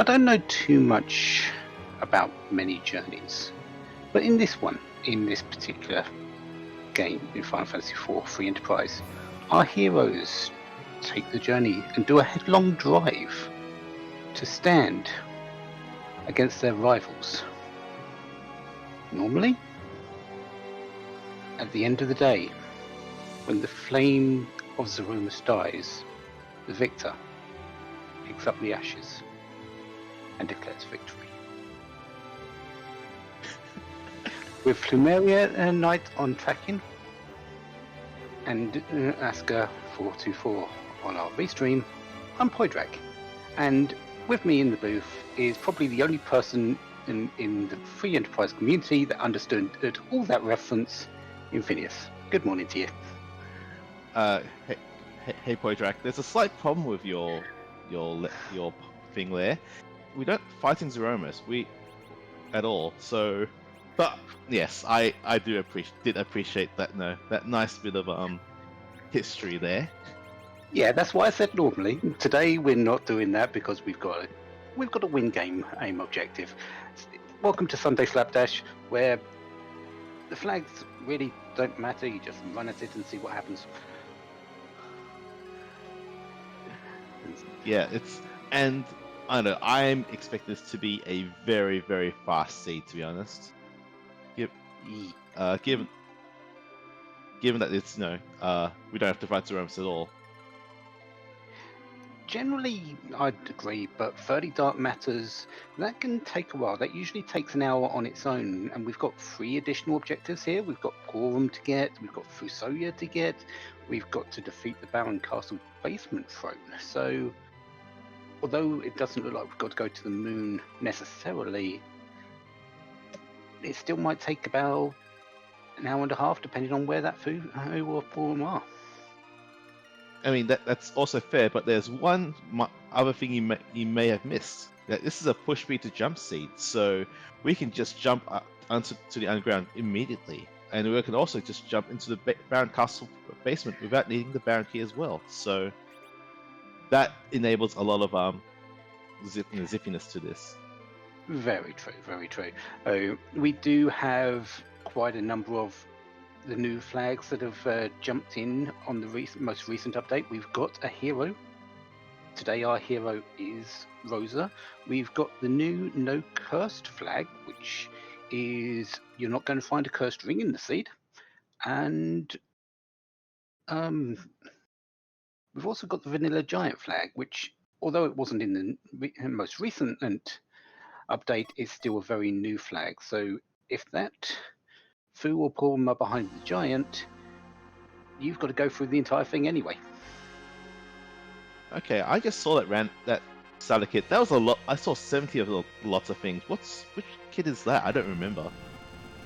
I don't know too much about many journeys, but in this particular game, in Final Fantasy IV Enterprise, our heroes take the journey and do a headlong drive to stand against their rivals. Normally, at the end of the day, when the flame of Zeromus dies, the victor picks up the ashes and declares victory. With Plumeria Knight on tracking and Aska 424 on our restream, I'm Poidrak, and with me in the booth is probably the only person in the Free Enterprise community that understood all that reference, Infinius. Good morning to you. Hey Poidrak, there's a slight problem with your thing there. We don't fight in Zeromus, at all. So, but yes, I did appreciate that. No, that nice bit of history there. Yeah, that's why I said normally. Today we're not doing that because we've got a win game aim objective. Welcome to Sunday Slapdash, where the flags really don't matter. You just run at it and see what happens. Yeah, and I don't know. I'm expecting this to be a very, very fast seed, to be honest. Given that it's we don't have to fight Zeromus at all. Generally, I'd agree, but 30 Dark Matters, that can take a while. That usually takes an hour on its own, and we've got 3 additional objectives here. We've got Quorum to get, we've got Fusoya to get, we've got to defeat the Baron Castle Basement Throne. So, although it doesn't look like we've got to go to the moon necessarily, it still might take about an hour and a half, depending on where that Fusoya or Quorum are. I mean, that's also fair, but there's one other thing you may have missed. That this is a push B to jump seed, so we can just jump onto the underground immediately, and we can also just jump into the Baron Castle basement without needing the Baron key as well. So that enables a lot of zippiness to this. Very true, very true. We do have quite a number of the new flags that have jumped in on the most recent update. We've got a hero. Today our hero is Rosa. We've got the new No Cursed flag, which is you're not going to find a cursed ring in the seed. And we've also got the Vanilla Giant flag, which, although it wasn't in the most recent update, is still a very new flag. So if that Fu or Quorum are behind the giant, you've got to go through the entire thing anyway. Okay, I just saw that starter kit. That was a lot. I saw 70 of lots of things. Which kit is that? I don't remember.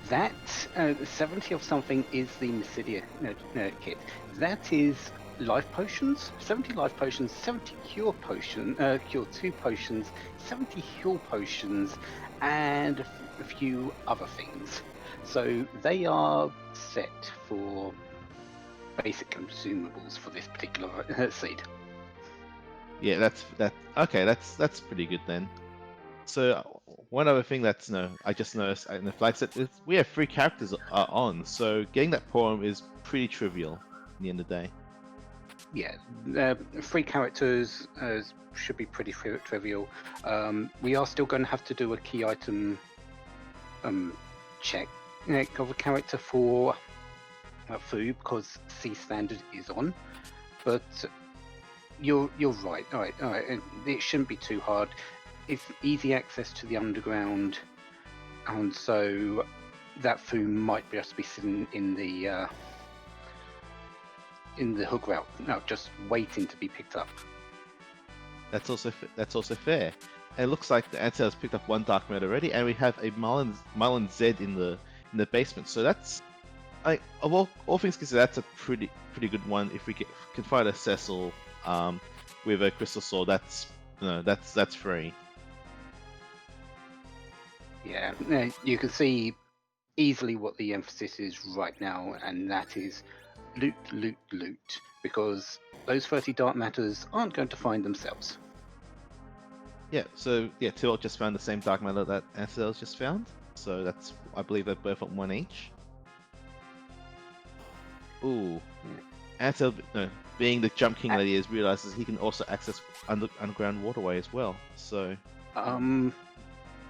That 70 of something is the Mysidia kit. That is life potions, 70 life potions, 70 cure 2 potions, 70 heal potions, and a few other things. So they are set for basic consumables for this particular seed. Yeah, that's pretty good then. So one other thing that's I just noticed in the flag set is we have 3 characters on, so getting that poem is pretty trivial at the end of the day. Yeah, 3 characters should be pretty trivial. We are still going to have to do a key item check of a character for Fu because C standard is on, but you're right. All right. It shouldn't be too hard. It's easy access to the underground, and so that Fu might just be sitting in the hook route, just waiting to be picked up. That's also fair. And it looks like the Antel has picked up 1 Dark Matter already, and we have a Marlin Z in the basement. So that's, of all things considered, that's a pretty good one. If we can find a Cecil with a Crystal Sword, that's free. Yeah, you can see easily what the emphasis is right now, and that is loot, loot, loot, because those 30 Dark Matters aren't going to find themselves. Yeah, so yeah, Tyrrell just found the same dark matter that Ansel's just found. So that's, I believe they're both at 1 each. Ooh. Ansel, no, being the Jump King that he is, realizes he can also access underground waterway as well. So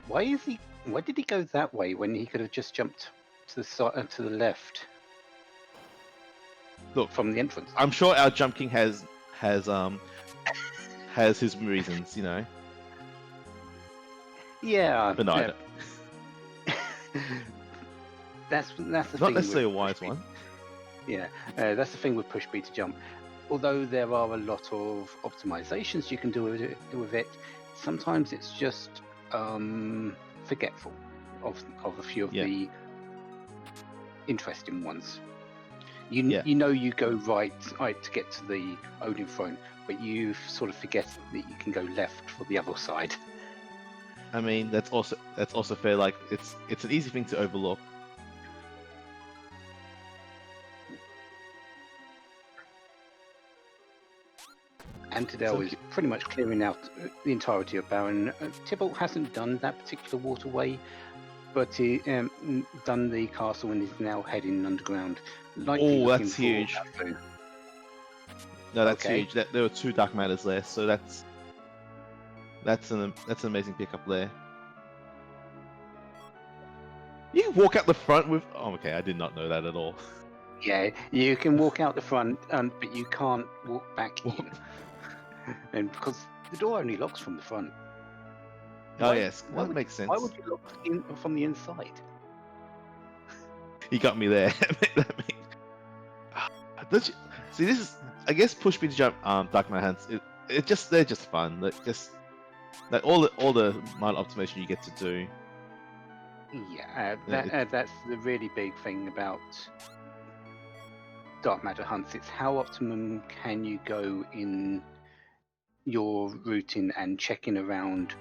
Why did he go that way when he could have just jumped to the side, to the left? Look, from the entrance. I'm sure our Jump King has his reasons, you know. Yeah, But no, that's the not thing. necessarily a with wise push one. Yeah, that's the thing with push B to jump. Although there are a lot of optimizations you can do with it, sometimes it's just forgetful of a few of the interesting ones. You know you go right to get to the Odin throne, but you sort of forget that you can go left for the other side. I mean, that's also fair. Like, it's an easy thing to overlook. Antidel is pretty much clearing out the entirety of Baron. Tybalt hasn't done that particular waterway, but he done the castle and is now heading underground. Likely looking that's for huge. Afu. No, that's huge. There were 2 dark matters there, so that's an amazing pickup there. You can walk out the front with. Oh, okay, I did not know that at all. Yeah, you can walk out the front, but you can't walk back in, and because the door only locks from the front. Oh yes, that makes sense. Why would you lock in from the inside? He got me there. Don't you see? This is, I guess, push me to jump. Dark Knight Hunts. They're just fun. Like all the minor optimization you get to do. Yeah, that's the really big thing about Dark Matter Hunts. It's how optimum can you go in your routing and checking around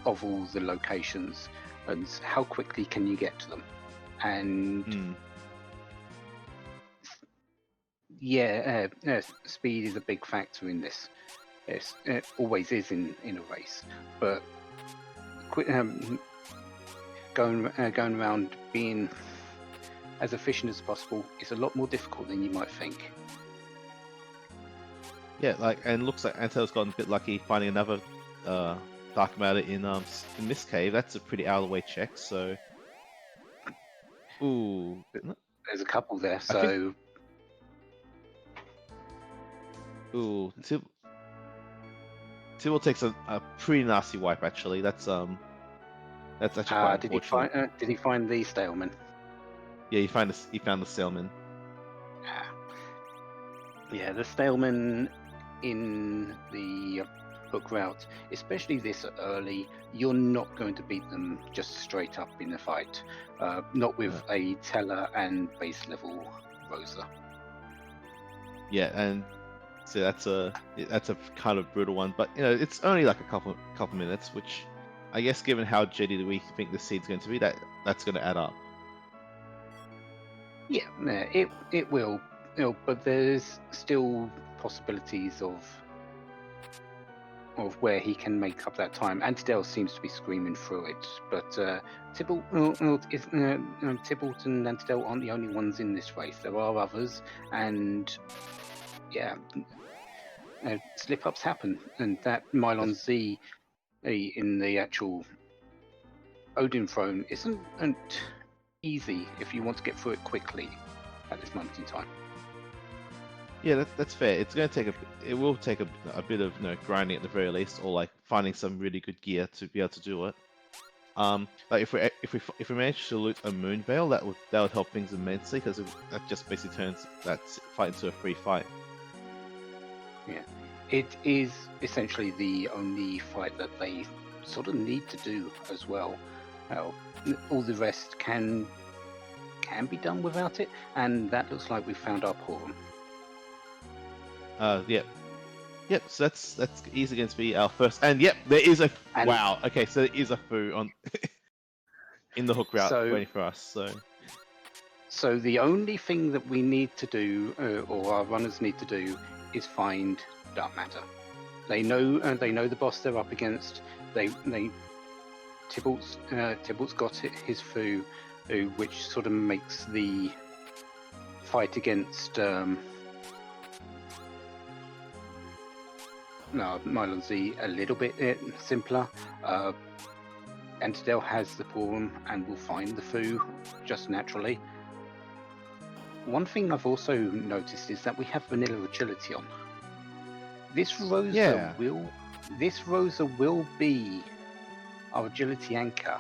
of all the locations, and how quickly can you get to them. And speed is a big factor in this. It always is in a race, but going around being as efficient as possible is a lot more difficult than you might think. Yeah, and looks like Antel's gotten a bit lucky finding another dark matter in this cave. That's a pretty out of the way check. So, ooh, there's a couple there. So, Tibble takes a pretty nasty wipe actually. That's actually quite unfortunate. Did he find the Staleman? Yeah, he found the Staleman. Yeah, the Staleman in the hook route, especially this early, you're not going to beat them just straight up in the fight. Not with a Teller and base level Rosa. Yeah, and so that's a kind of brutal one, but you know, it's only like a couple minutes, which I guess given how jetty we think the seed's going to be, that's going to add up. Yeah, it will, but there's still possibilities of where he can make up that time. Antidel seems to be screaming through it, but Tybalt and Antidel aren't the only ones in this race. There are others, and yeah, slip-ups happen, and that Mylon Z in the actual Odin throne isn't easy if you want to get through it quickly at this moment in time. Yeah, that's fair. It's going to take it will take a bit of grinding at the very least, or like finding some really good gear to be able to do it. Like if we manage to loot a moon veil, that would help things immensely, because that just basically turns that fight into a free fight. Yeah, it is essentially the only fight that they sort of need to do as well. All the rest can be done without it, and that looks like we've found our Porum. Yep. So that's easily going to be our first. And yep, there is a wow. Okay, so there is a foo on in the hook route waiting for us. So the only thing that we need to do, or our runners need to do, is find dark matter. They know the boss they're up against. Tybalt's got his foo, which sort of makes the fight against Mylon Z a little bit simpler. Entadel has the Porum and will find the foo just naturally. One thing I've also noticed is that we have vanilla agility on. This Rosa will be our agility anchor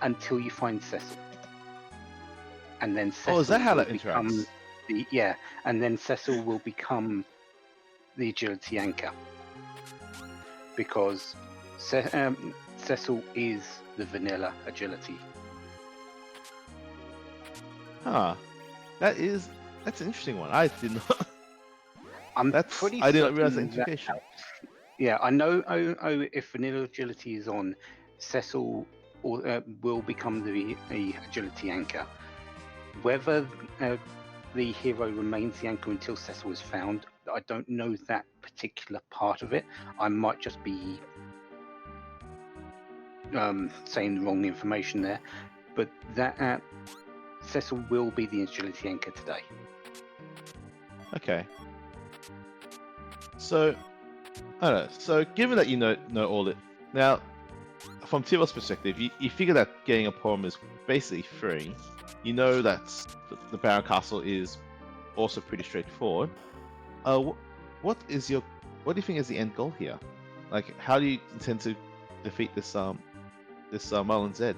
until you find Cecil. And then Cecil is that how will that become interacts? and then Cecil will become the agility anchor. Because Cecil is the vanilla agility. Huh. That's an interesting one. I did not. I did not realize the implication. Yeah, I know. If vanilla agility is on, Cecil will become the agility anchor. Whether the hero remains the anchor until Cecil is found, I don't know that particular part of it. I might just be saying the wrong information there, but that Cecil will be the agility anchor today. Okay. So, I don't know. So, given that you know all it now, from Tibalt's perspective, you figure that getting a Porum is basically free. You know that the Baron Castle is also pretty straightforward. What do you think is the end goal here? Like, how do you intend to defeat this Marlon Z?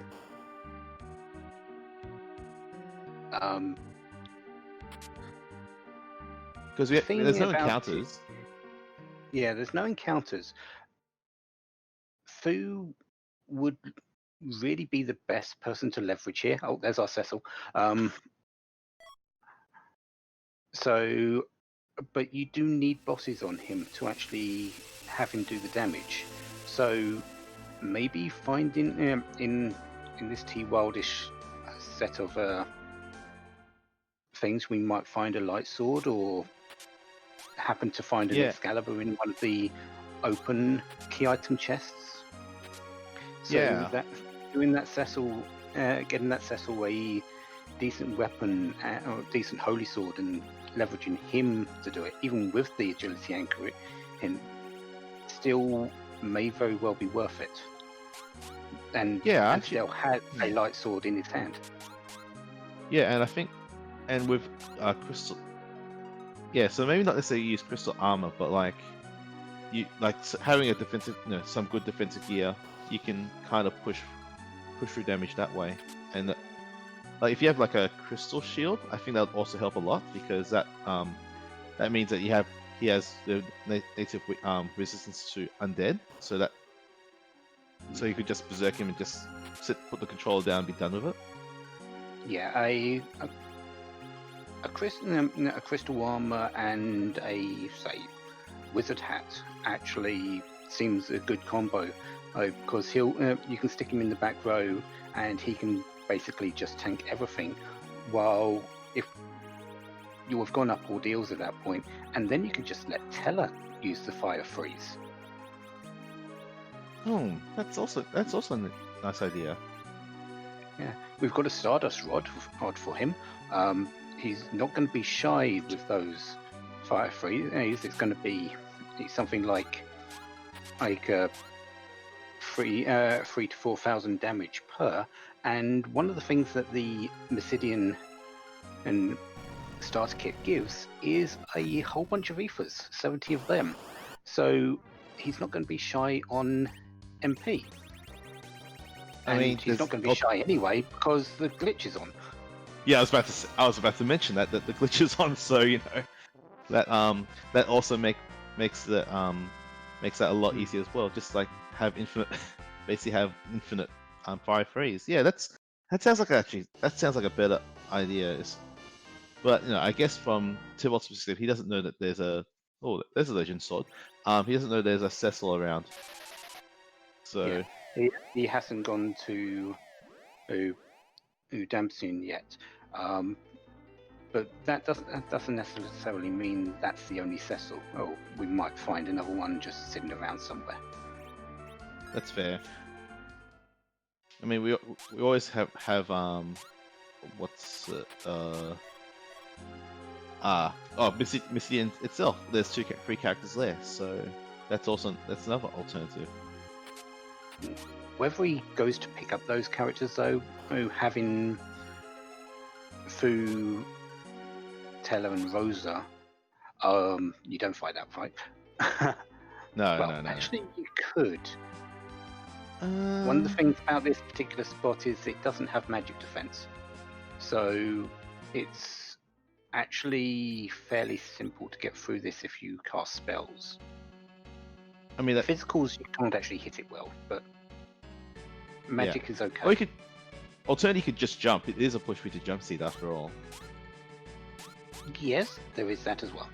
Because there's no encounters. Yeah, there's no encounters. Fu would really be the best person to leverage here. Oh, there's our Cecil. But you do need bosses on him to actually have him do the damage. So maybe finding in this T-Wildish set of things, we might find a light sword or happen to find an Excalibur in one of the open key item chests. So that doing that Cecil, getting that Cecil a decent weapon or decent holy sword and leveraging him to do it, even with the agility anchor in, still may very well be worth it. And still has a light sword in his hand. Yeah, and I think, and with crystal, so maybe not necessarily use crystal armor, but like having a defensive, some good defensive gear, you can kind of push through damage that way. And like if you have like a crystal shield, I think that would also help a lot, because that means that he has the native resistance to undead, so you could just berserk him and just put the controller down and be done with it. Yeah, a crystal armor and a wizard hat actually seems a good combo, because you can stick him in the back row and he can basically just tank everything, while if you have gone up ordeals at that point, and then you can just let Teller use the fire freeze. That's also a nice idea. Yeah, we've got a Stardust rod for him. He's not going to be shy with those fire freeze. It's going to be something like 3,000 to 4,000 damage per. And one of the things that the Mysidian and starter kit gives is a whole bunch of ethers, 70 of them. So he's not going to be shy on MP. He's not going to be shy anyway because the glitch is on. Yeah, I was about to mention that the glitch is on, so that also makes that a lot easier as well. Just like have infinite fire freeze. Yeah, that sounds like a better idea. But I guess from Tybalt's perspective, he doesn't know that there's a legend sword. He doesn't know there's a Cecil around. So he hasn't gone to Udamsun yet. But that doesn't necessarily mean that's the only Cecil. Oh, we might find another one just sitting around somewhere. That's fair. I mean, we always have what's Missy itself. There's three characters there, so that's another alternative. Whether he goes to pick up those characters though, having Fu, Teller, and Rosa, you don't fight that fight. No. Actually, you could. One of the things about this particular spot is it doesn't have magic defense, so it's actually fairly simple to get through this if you cast spells. I mean, physicals you can't actually hit it well, but magic is okay. Or alternatively, you could just jump. It is a push me to jump seed after all. Yes, there is that as well.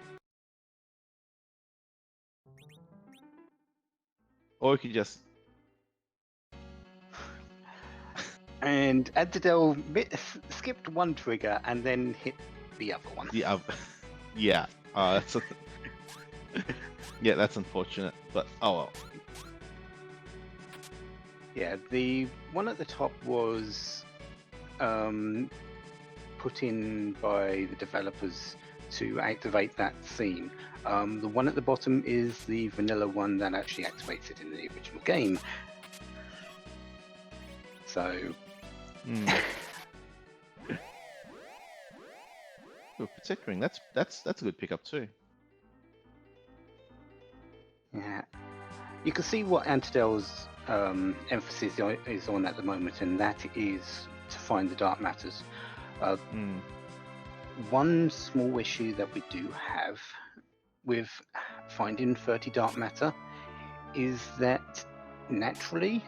Or you could just. And Antidel skipped one trigger and then hit the other one. The other. Yeah. That's yeah, that's unfortunate, but oh well. Yeah, the one at the top was put in by the developers to activate that scene. The one at the bottom is the vanilla one that actually activates it in the original game. So. Ooh, Protect Ring. That's a good pickup too. Yeah, you can see what Antidel's emphasis is on at the moment, and that is to find the dark matters. One small issue that we do have with finding 30 dark matter is that naturally,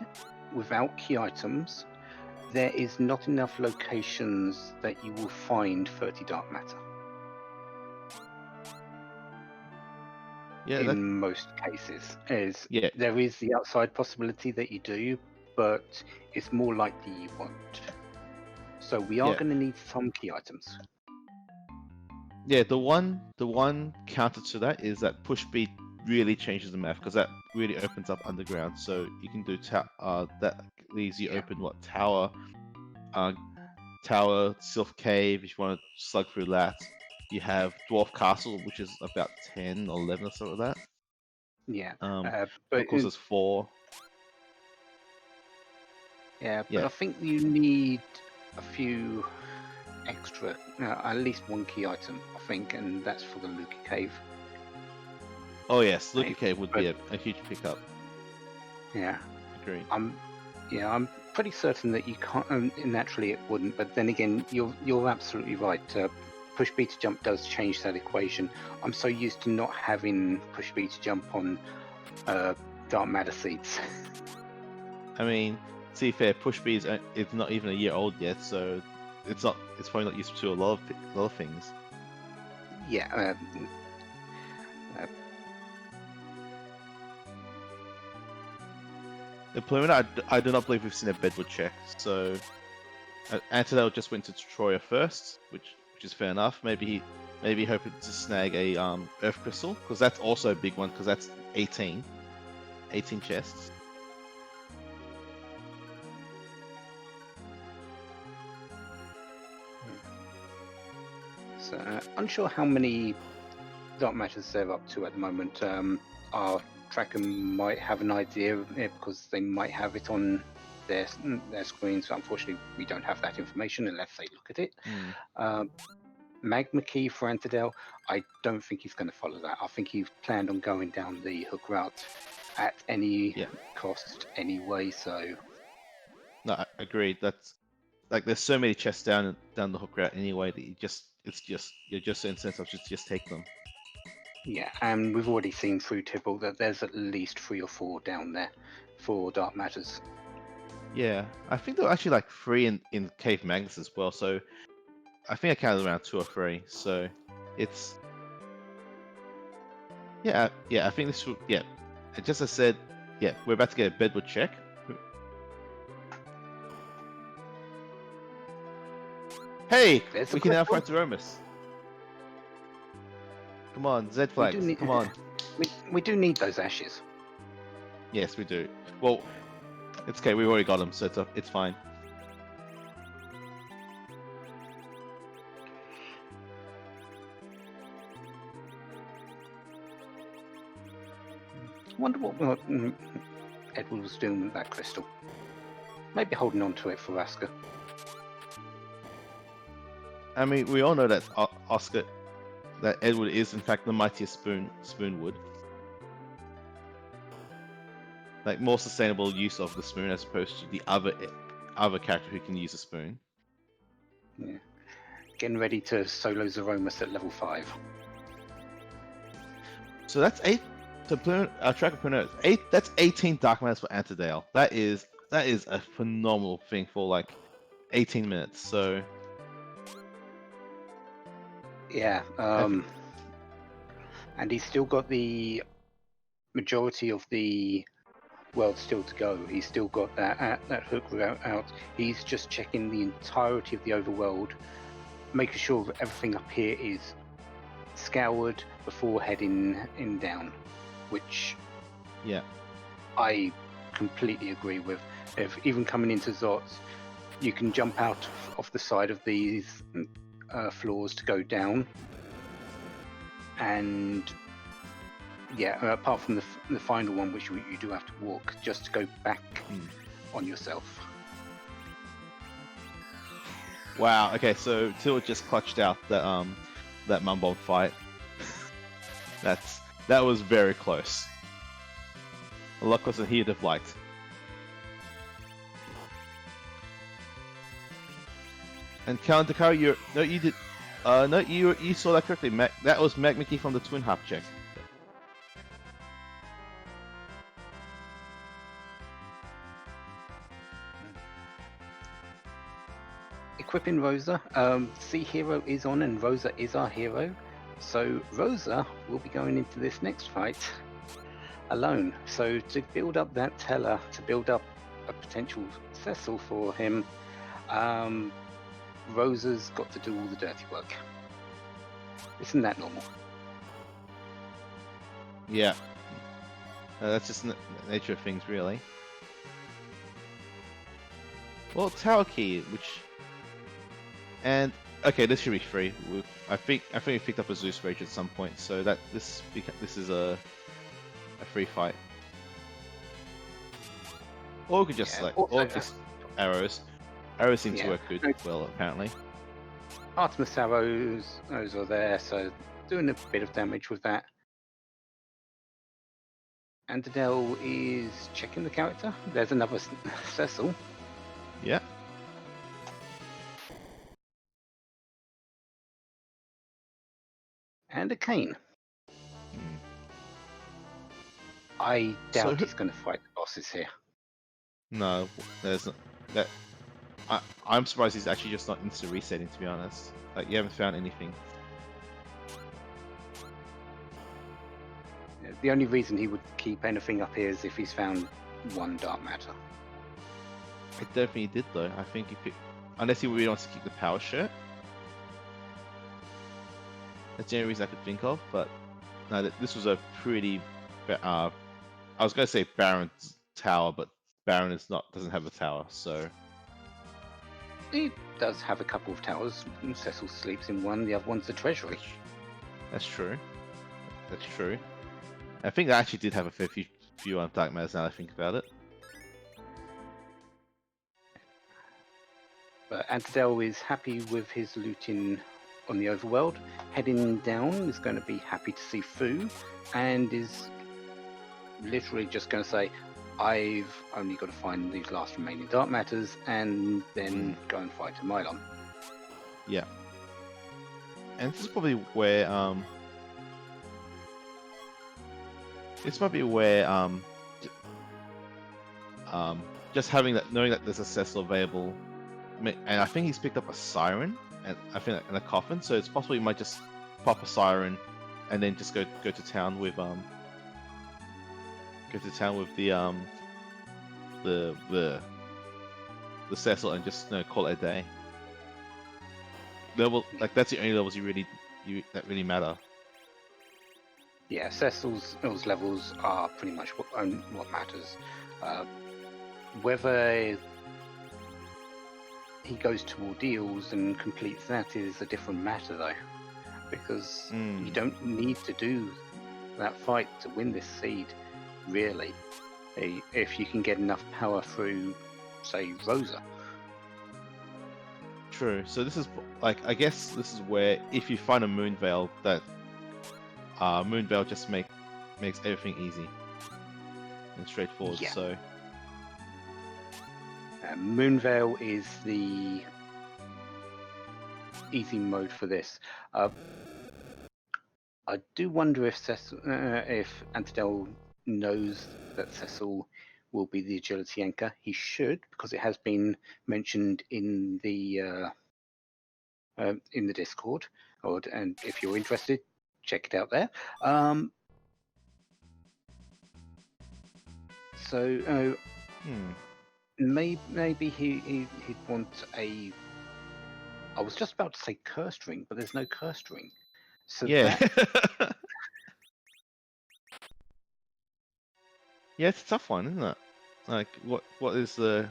without key items, there is not enough locations that you will find 30 dark matter. Yeah, in most cases, yeah. There is the outside possibility that you do, but it's more likely you won't. So we are going to need some key items. Yeah, the one counter to that is that push B really changes the map because that really opens up underground. So you can do that leaves you open tower, Sylph Cave if you want to slug through that. You have Dwarf Castle, which is about 10 or 11 or something like that. Yeah, but of course there's 4. Yeah, but I think you need a few extra, at least one key item, I think, and that's for the Luca Cave. Oh yes, Luca Cave would be a huge pickup. Yeah, agree. I'm pretty certain that you can't. Naturally, it wouldn't. But then again, you're absolutely right. Push B to jump does change that equation. I'm so used to not having push B to jump on dark matter seeds. I mean, to be fair, push B is not even a year old yet, so it's probably not used to a lot of things. Yeah. The preliminary, I do not believe we've seen a Bedwood check, so Antidel just went to Troya first, which is fair enough. Maybe hoping to snag a Earth Crystal, because that's also a big one, because that's 18 chests. So unsure how many dark matters they're up to at the moment. Our tracker might have an idea because they might have it on their screen. So unfortunately, we don't have that information unless they look at it. Magma Key for Antidel, I don't think he's going to follow that. I think he's planned on going down the hook route at any cost anyway. So no, agreed. That's like there's so many chests down the hook route anyway that you're just incentivized to just take them. Yeah, and we've already seen through Tibble that there's at least 3 or 4 down there for dark matters. Yeah, I think there were actually like 3 in Cave Magnus as well. So I think I counted around 2 or 3. So it's I think this would just as I said, we're about to get a Bedwood check. Hey, we can now fight Romus. Come on, Z We flags. do need. Come on. We do need those ashes. Yes, we do. Well, it's okay. We've already got them, so it's fine. I wonder what Edward was doing with that crystal. Maybe holding on to it for Oscar. I mean, we all know that Oscar, that Edward is in fact the mightiest spoonwood. Like more sustainable use of the spoon as opposed to the other character who can use a spoon. Yeah. Getting ready to solo Zeromus at level 5. So that's 8. Our tracker printer 8. That's 18 Dark Matters for Antidale. That is a phenomenal thing for like 18 minutes. So Yeah. And he's still got the majority of the world still to go. He's still got that hook route out. He's just checking the entirety of the overworld, making sure that everything up here is scoured before heading in down, which yeah, I completely agree with. If even coming into Zots, you can jump out off the side of these floors to go down, and yeah, apart from the final one, which you do have to walk just to go back on yourself. Wow. Okay, so Till just clutched out that Mumbomb fight. That was very close. A lot closer than he'd have liked. And Count Dakar, you saw that correctly. That was Mac Mickey from the Twin Harp check. Equipping Rosa. Sea Hero is on, and Rosa is our hero. So Rosa will be going into this next fight alone. So to build up that teller, to build up a potential Cecil for him, Rosa's got to do all the dirty work. Isn't that normal? Yeah. That's just the nature of things, really. Well, Tower Key, and okay, this should be free. I think we picked up a Zeus Rage at some point, so that this is a free fight. Or we could just or just arrows. Arrows seem to work good, well, apparently. Artemis arrows, those are there, so doing a bit of damage with that. Antidale is checking the character. There's another Cecil. Yeah. And a Kane. I doubt he's going to fight the bosses here. No, there's not. I'm surprised he's actually just not insta resetting, to be honest. Like, you haven't found anything. The only reason he would keep anything up here is if he's found one dark matter. I don't think he did, though. I think he picked... Unless he really wants to keep the power shirt. That's the only reason I could think of, but... No, this was a pretty... I was going to say Baron's tower, but Baron doesn't have a tower, so... He does have a couple of towers. Cecil sleeps in one, the other one's the treasury. That's true. That's true. I think I actually did have a fair few on Dark Matters now that I think about it. But Antidale is happy with his looting on the overworld. Heading down is going to be happy to see Fu, and is literally just going to say, I've only got to find these last remaining dark matters and then go and fight a Mylon. Yeah. And this is probably where just having that, knowing that there's a Cecil available, and I think he's picked up a Siren, and I think in a coffin, so it's possible he might just pop a Siren and then just go to town with the Cecil and just call it a day. Level, like, that's the only levels that really matter. Yeah, Cecil's levels are pretty much what matters. Whether he goes to ordeals and completes that is a different matter, though, because you don't need to do that fight to win this seed, really. If you can get enough power through, say, Rosa. True. So this is like, I guess this is where if you find a Moon Veil, that Moon Veil just makes everything easy and straightforward. Yeah. So Moonveil is the easy mode for this. I do wonder if if Antidel knows that Cecil will be the agility anchor. He should, because it has been mentioned in the Discord. And if you're interested, check it out there. Maybe he'd want a. I was just about to say cursed ring, but there's no cursed ring. So yeah, that, yeah, it's a tough one, isn't it? Like, what is the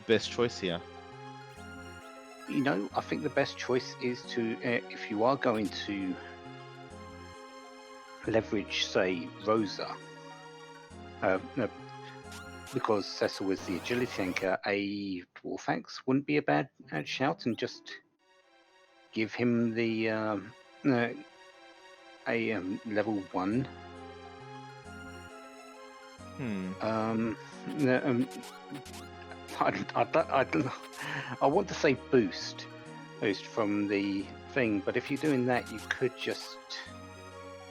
best choice here? I think the best choice is to, if you are going to leverage, say, Rosa, because Cecil is the agility anchor, a Dwarf Axe wouldn't be a bad shout, and just give him the level 1. I want to say boost from the thing, but if you're doing that, you could just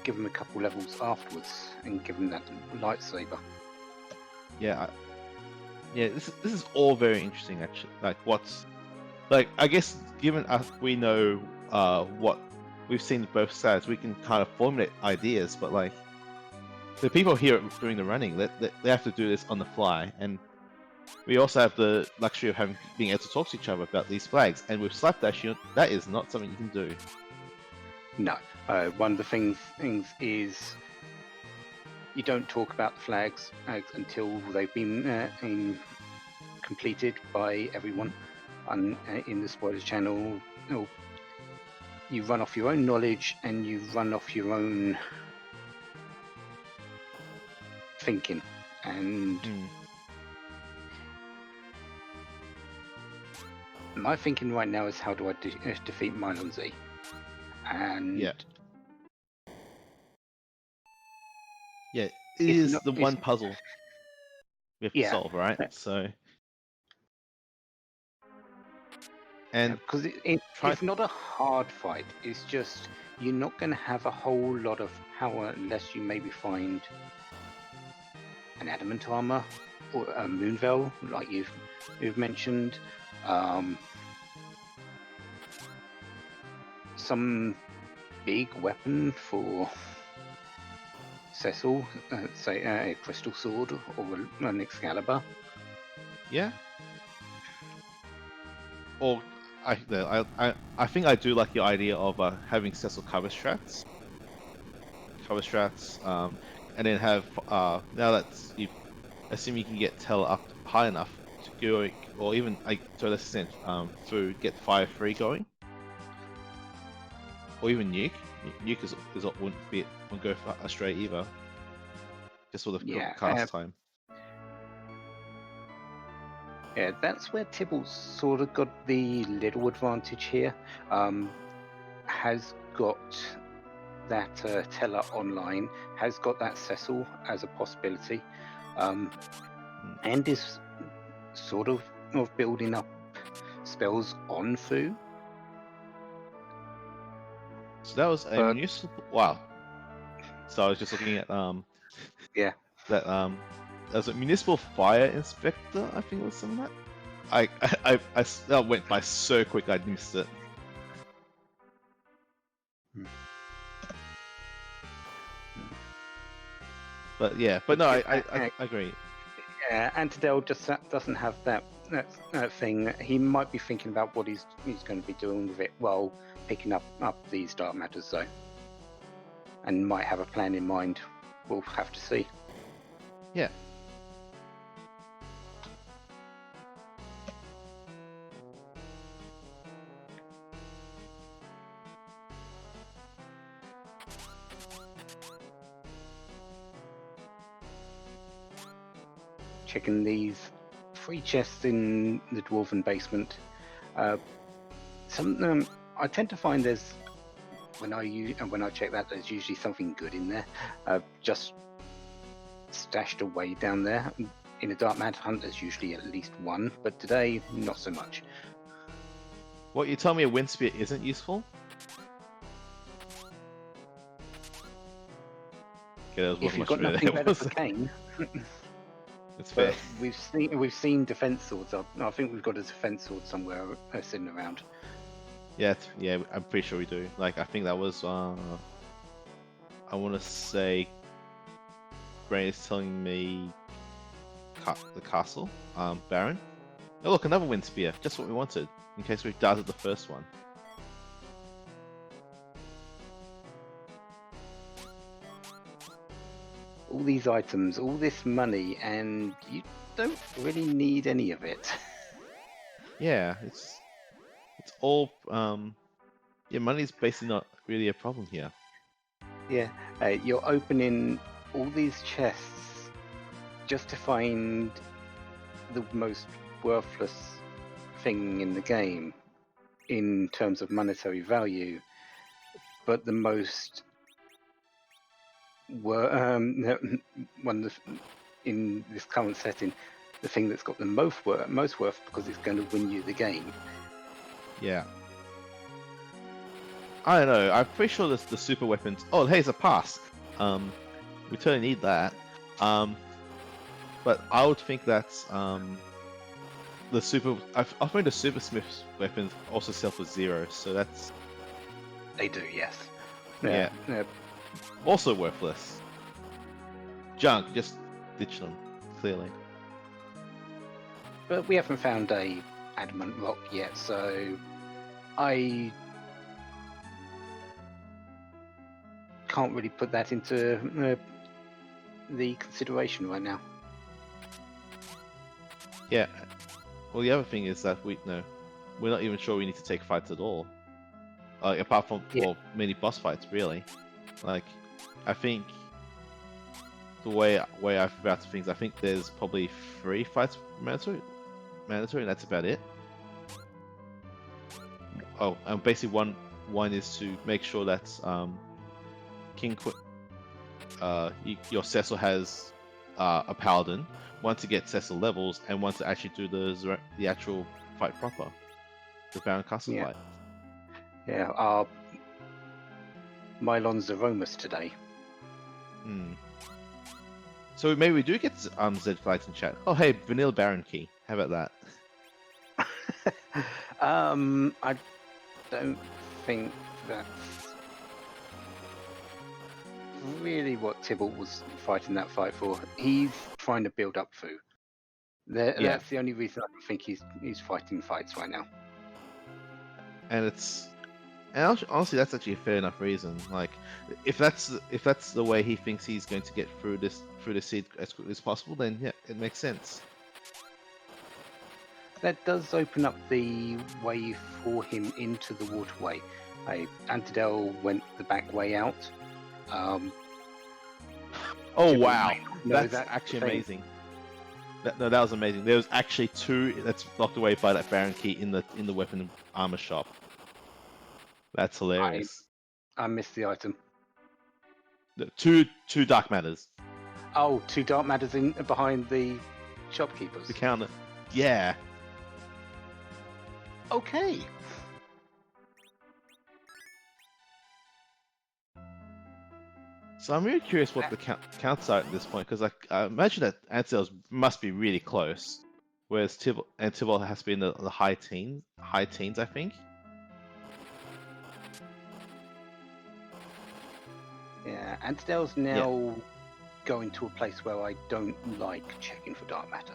give him a couple levels afterwards and give him that lightsaber. Yeah, this is all very interesting, actually. I guess given we know what we've seen both sides, we can kind of formulate ideas, but like the people here doing the running, they have to do this on the fly, and we also have the luxury of being able to talk to each other about these flags. And with Slapdash, that is not something you can do. No, one of the things is you don't talk about the flags until they've been completed by everyone in the spoilers channel. You run off your own knowledge and you run off your own thinking, and my thinking right now is, how do I defeat Mylon Z? And yeah, it is the one puzzle we have to solve, right? So, and because it's not a hard fight. It's just you're not going to have a whole lot of power unless you maybe find an adamant armor or a Moonveil, like you've mentioned. Some big weapon for Cecil, say a crystal sword or an Excalibur. Yeah. Or I think I do like your idea of having Cecil cover strats, and then have now that you assume you can get Tel up high enough to go, or even to an extent through get Fire Free going, or even Nuke. Nuke wouldn't go astray either. Just for the cast time. Yeah, that's where Tibble's sort of got the little advantage here. Has got that Teller online, has got that Cecil as a possibility, and is sort of building up spells on Fu. So that was a municipal. Wow. So I was just looking at yeah, that was a municipal fire inspector. I think it was something like that. That went by so quick I missed it. But yeah, no, I agree. Yeah, Antidel just doesn't have that thing. He might be thinking about what he's going to be doing with it while picking up these dark matters, though. and might have a plan in mind. We'll have to see. Yeah. Checking these 3 chests in the dwarven basement. Some of them, I tend to find there's when I check that, there's usually something good in there, just stashed away down there. In a dark matter hunt, there's usually at least one, but today not so much. What, you tell me a wind spear isn't useful? Okay, that was If much you've got better. nothing better for Kane, It's fair. but we've seen defense swords up. I think we've got a defense sword somewhere sitting around. Yeah, yeah, I'm pretty sure we do. Like, I think that was, I want to say, Brain is telling me the castle, Baron. Oh, look, another wind spear, just what we wanted, in case we darted the first one. All these items, all this money, and you don't really need any of it. Yeah, it's all, yeah, money's basically not really a problem here. Yeah, you're opening all these chests just to find the most worthless thing in the game in terms of monetary value, but the most one in this current setting, the thing that's got the most worth because it's going to win you the game. Yeah. I don't know. I'm pretty sure the super weapons. Oh, hey, it's a pass. We totally need that. But I would think that's the super. I think the super smith's weapons also sell for 0, so that's They do, yes. Yeah. Also worthless. Junk. Just ditch them. Clearly. But we haven't found a adamant rock yet, so I can't really put that into the consideration right now. Yeah. Well, the other thing is that we're not even sure we need to take fights at all. Apart from many boss fights, really. Like, I think the way I feel about things, I think there's probably 3 fights mandatory, and that's about it. Oh, and basically one is to make sure that your Cecil has a paladin, one to get Cecil levels, and one to actually do the actual fight proper, the Baron Castle fight. Yeah, Mylon's Aromas today. So maybe we do get Zed fights in chat. Oh, hey, Vanilla Baron key. How about that? I don't think that's really what Tybalt was fighting that fight for. He's trying to build up Fu. That's the only reason I think he's fighting fights right now. And honestly, that's actually a fair enough reason. Like, if that's the way he thinks he's going to get through the seed as quickly as possible, then yeah, it makes sense. That does open up the way for him into the waterway. Antidel went the back way out. Oh wow, that's actually amazing. That was amazing. There was actually 2 that's blocked away by that Baron key in the weapon and armor shop. That's hilarious. I missed the item. The two dark matters. Oh, 2 dark matters in behind the shopkeepers. The counter. Yeah. Okay. So I'm really curious what the counts are at this point, because I imagine that Ansel's must be really close, whereas Tybalt has been the high teens, I think. Yeah, Antidel's now going to a place where I don't like checking for dark matter.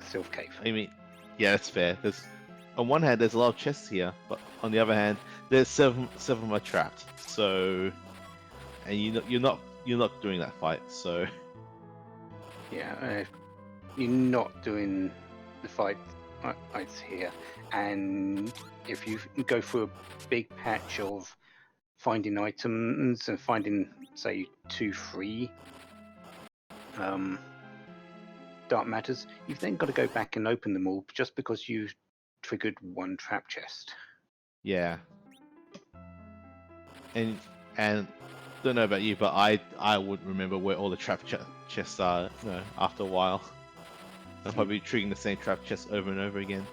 Sylph Cave. I mean, yeah, that's fair. On one hand, there's a lot of chests here, but on the other hand, there's 7 of them are trapped. So and you're not doing that fight. So Yeah, you're not doing the fights here, and if you go through a big patch of finding items and finding, say, 2-3 dark matters, you've then got to go back and open them all just because you triggered one trap chest. yeah, and don't know about you, but I wouldn't remember where all the trap chests are. After a while, I'll probably be triggering the same trap chest over and over again.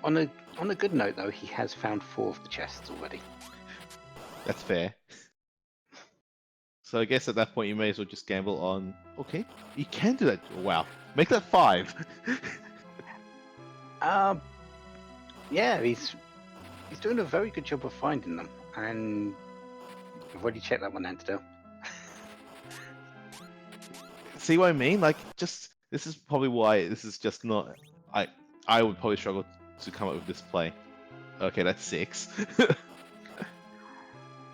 On a good note, though, he has found 4 of the chests already. That's fair. So I guess at that point you may as well just gamble on. Okay, you can do that. Wow, make that 5. Yeah, he's doing a very good job of finding them, and I've already checked that one, Antidel. See what I mean? Like, just this is probably why this is just not. I would probably struggle to come up with this play. Okay, that's 6.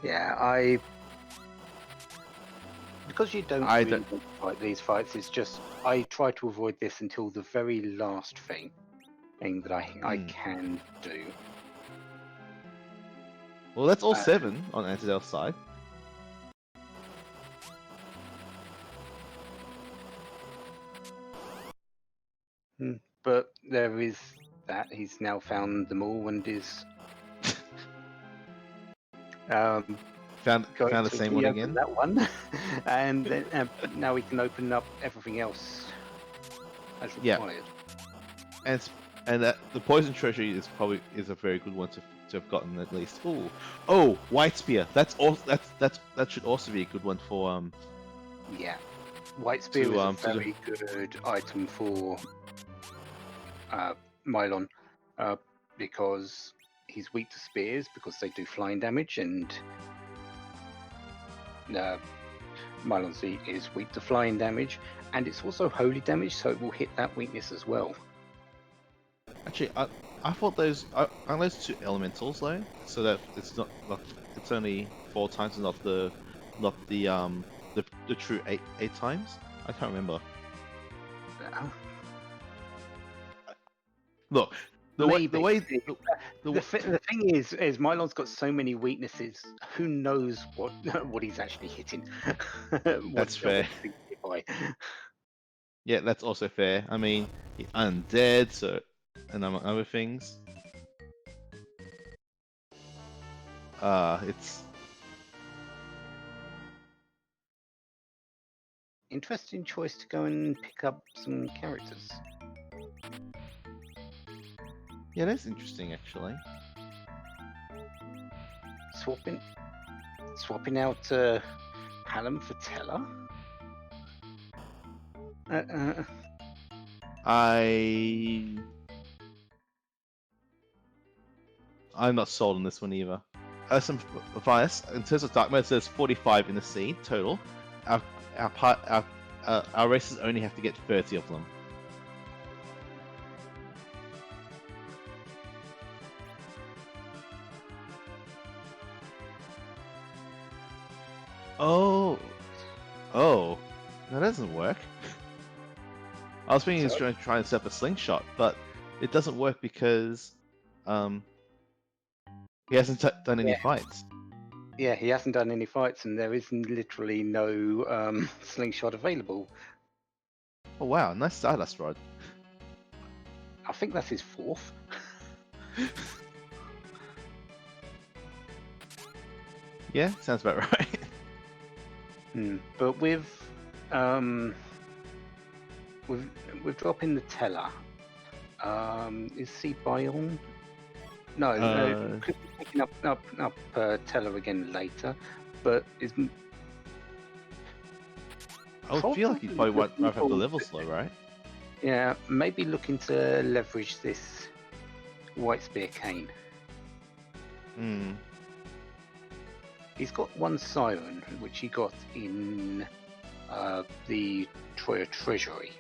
Yeah, because you don't really fight these fights, it's just I try to avoid this until the very last thing that I can do. Well, that's all 7 on Antidel's side. But there is that he's now found them all and is found the same one again. That one, and then, now we can open up everything else as required. Yeah. And that the poison treasury is a very good one to have gotten at least. Oh, white spear. That should also be a good one for Yeah, white spear is a very good item for Mylon, because he's weak to spears because they do flying damage, and Mylon Z is weak to flying damage, and it's also holy damage, so it will hit that weakness as well. Actually, I thought those aren't those 2 elementals though, so that it's not it's only 4 times, and not the true 8 times. I can't remember. Look, the thing is Mylon's got so many weaknesses. Who knows what he's actually hitting? That's fair. Yeah, that's also fair. I mean, he's undead, so and among other things. It's interesting choice to go and pick up some characters. Yeah, that's interesting actually. Swapping out Hallam for Teller. I'm not sold on this one either. Some advice in terms of dark modes, there's 45 in the scene total. Our races only have to get 30 of them. Oh, that doesn't work. I was thinking he was going to try and set up a slingshot, but it doesn't work because he hasn't done any fights. Yeah, he hasn't done any fights, and there is literally no slingshot available. Oh wow, nice Stardust Rod. I think that's his 4th. Yeah, sounds about right. But with dropping the Teller, is he Bion? No, could be picking up Teller again later, but is. I would feel like he'd probably won't have the levels low, right? Yeah, maybe looking to leverage this White Spear Cane. He's got one Siren, which he got in the Troya Treasury.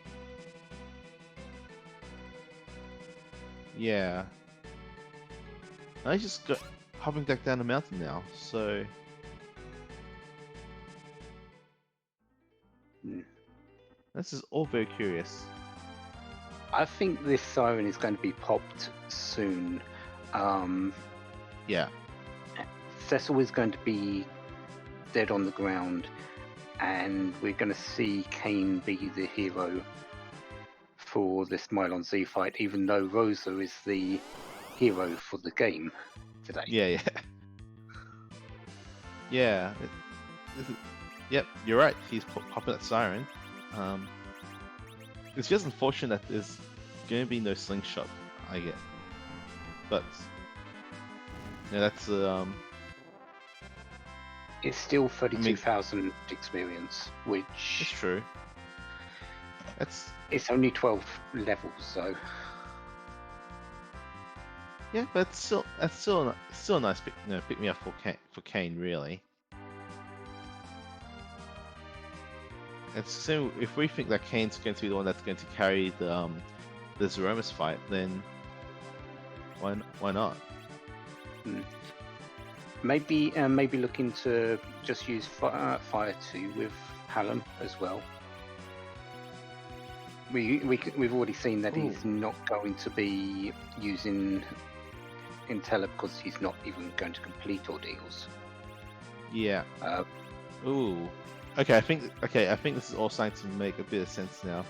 Yeah. I just got hopping back down the mountain now, so Hmm. this is all very curious. I think this siren is going to be popped soon. Yeah. Cecil is going to be dead on the ground, and we're going to see Kane be the hero for this Mylon Z fight, even though Rosa is the hero for the game today. Yeah, yeah. Yeah. Yep, you're right. He's popping that siren. It's just unfortunate that there's going to be no slingshot, I get. But yeah, that's It's still 32,000 experience, it's which true. That's it's only 12 levels, so yeah, but that's still a nice pick me up for Kane really. And so if we think that Kane's going to be the one that's going to carry the Zeromus fight, then why not? maybe looking to just use Fire 2 with Hallam as well. We've already seen that he's not going to be using Intella because he's not even going to complete ordeals. Yeah. Ooh. Okay, I think this is all starting to make a bit of sense now.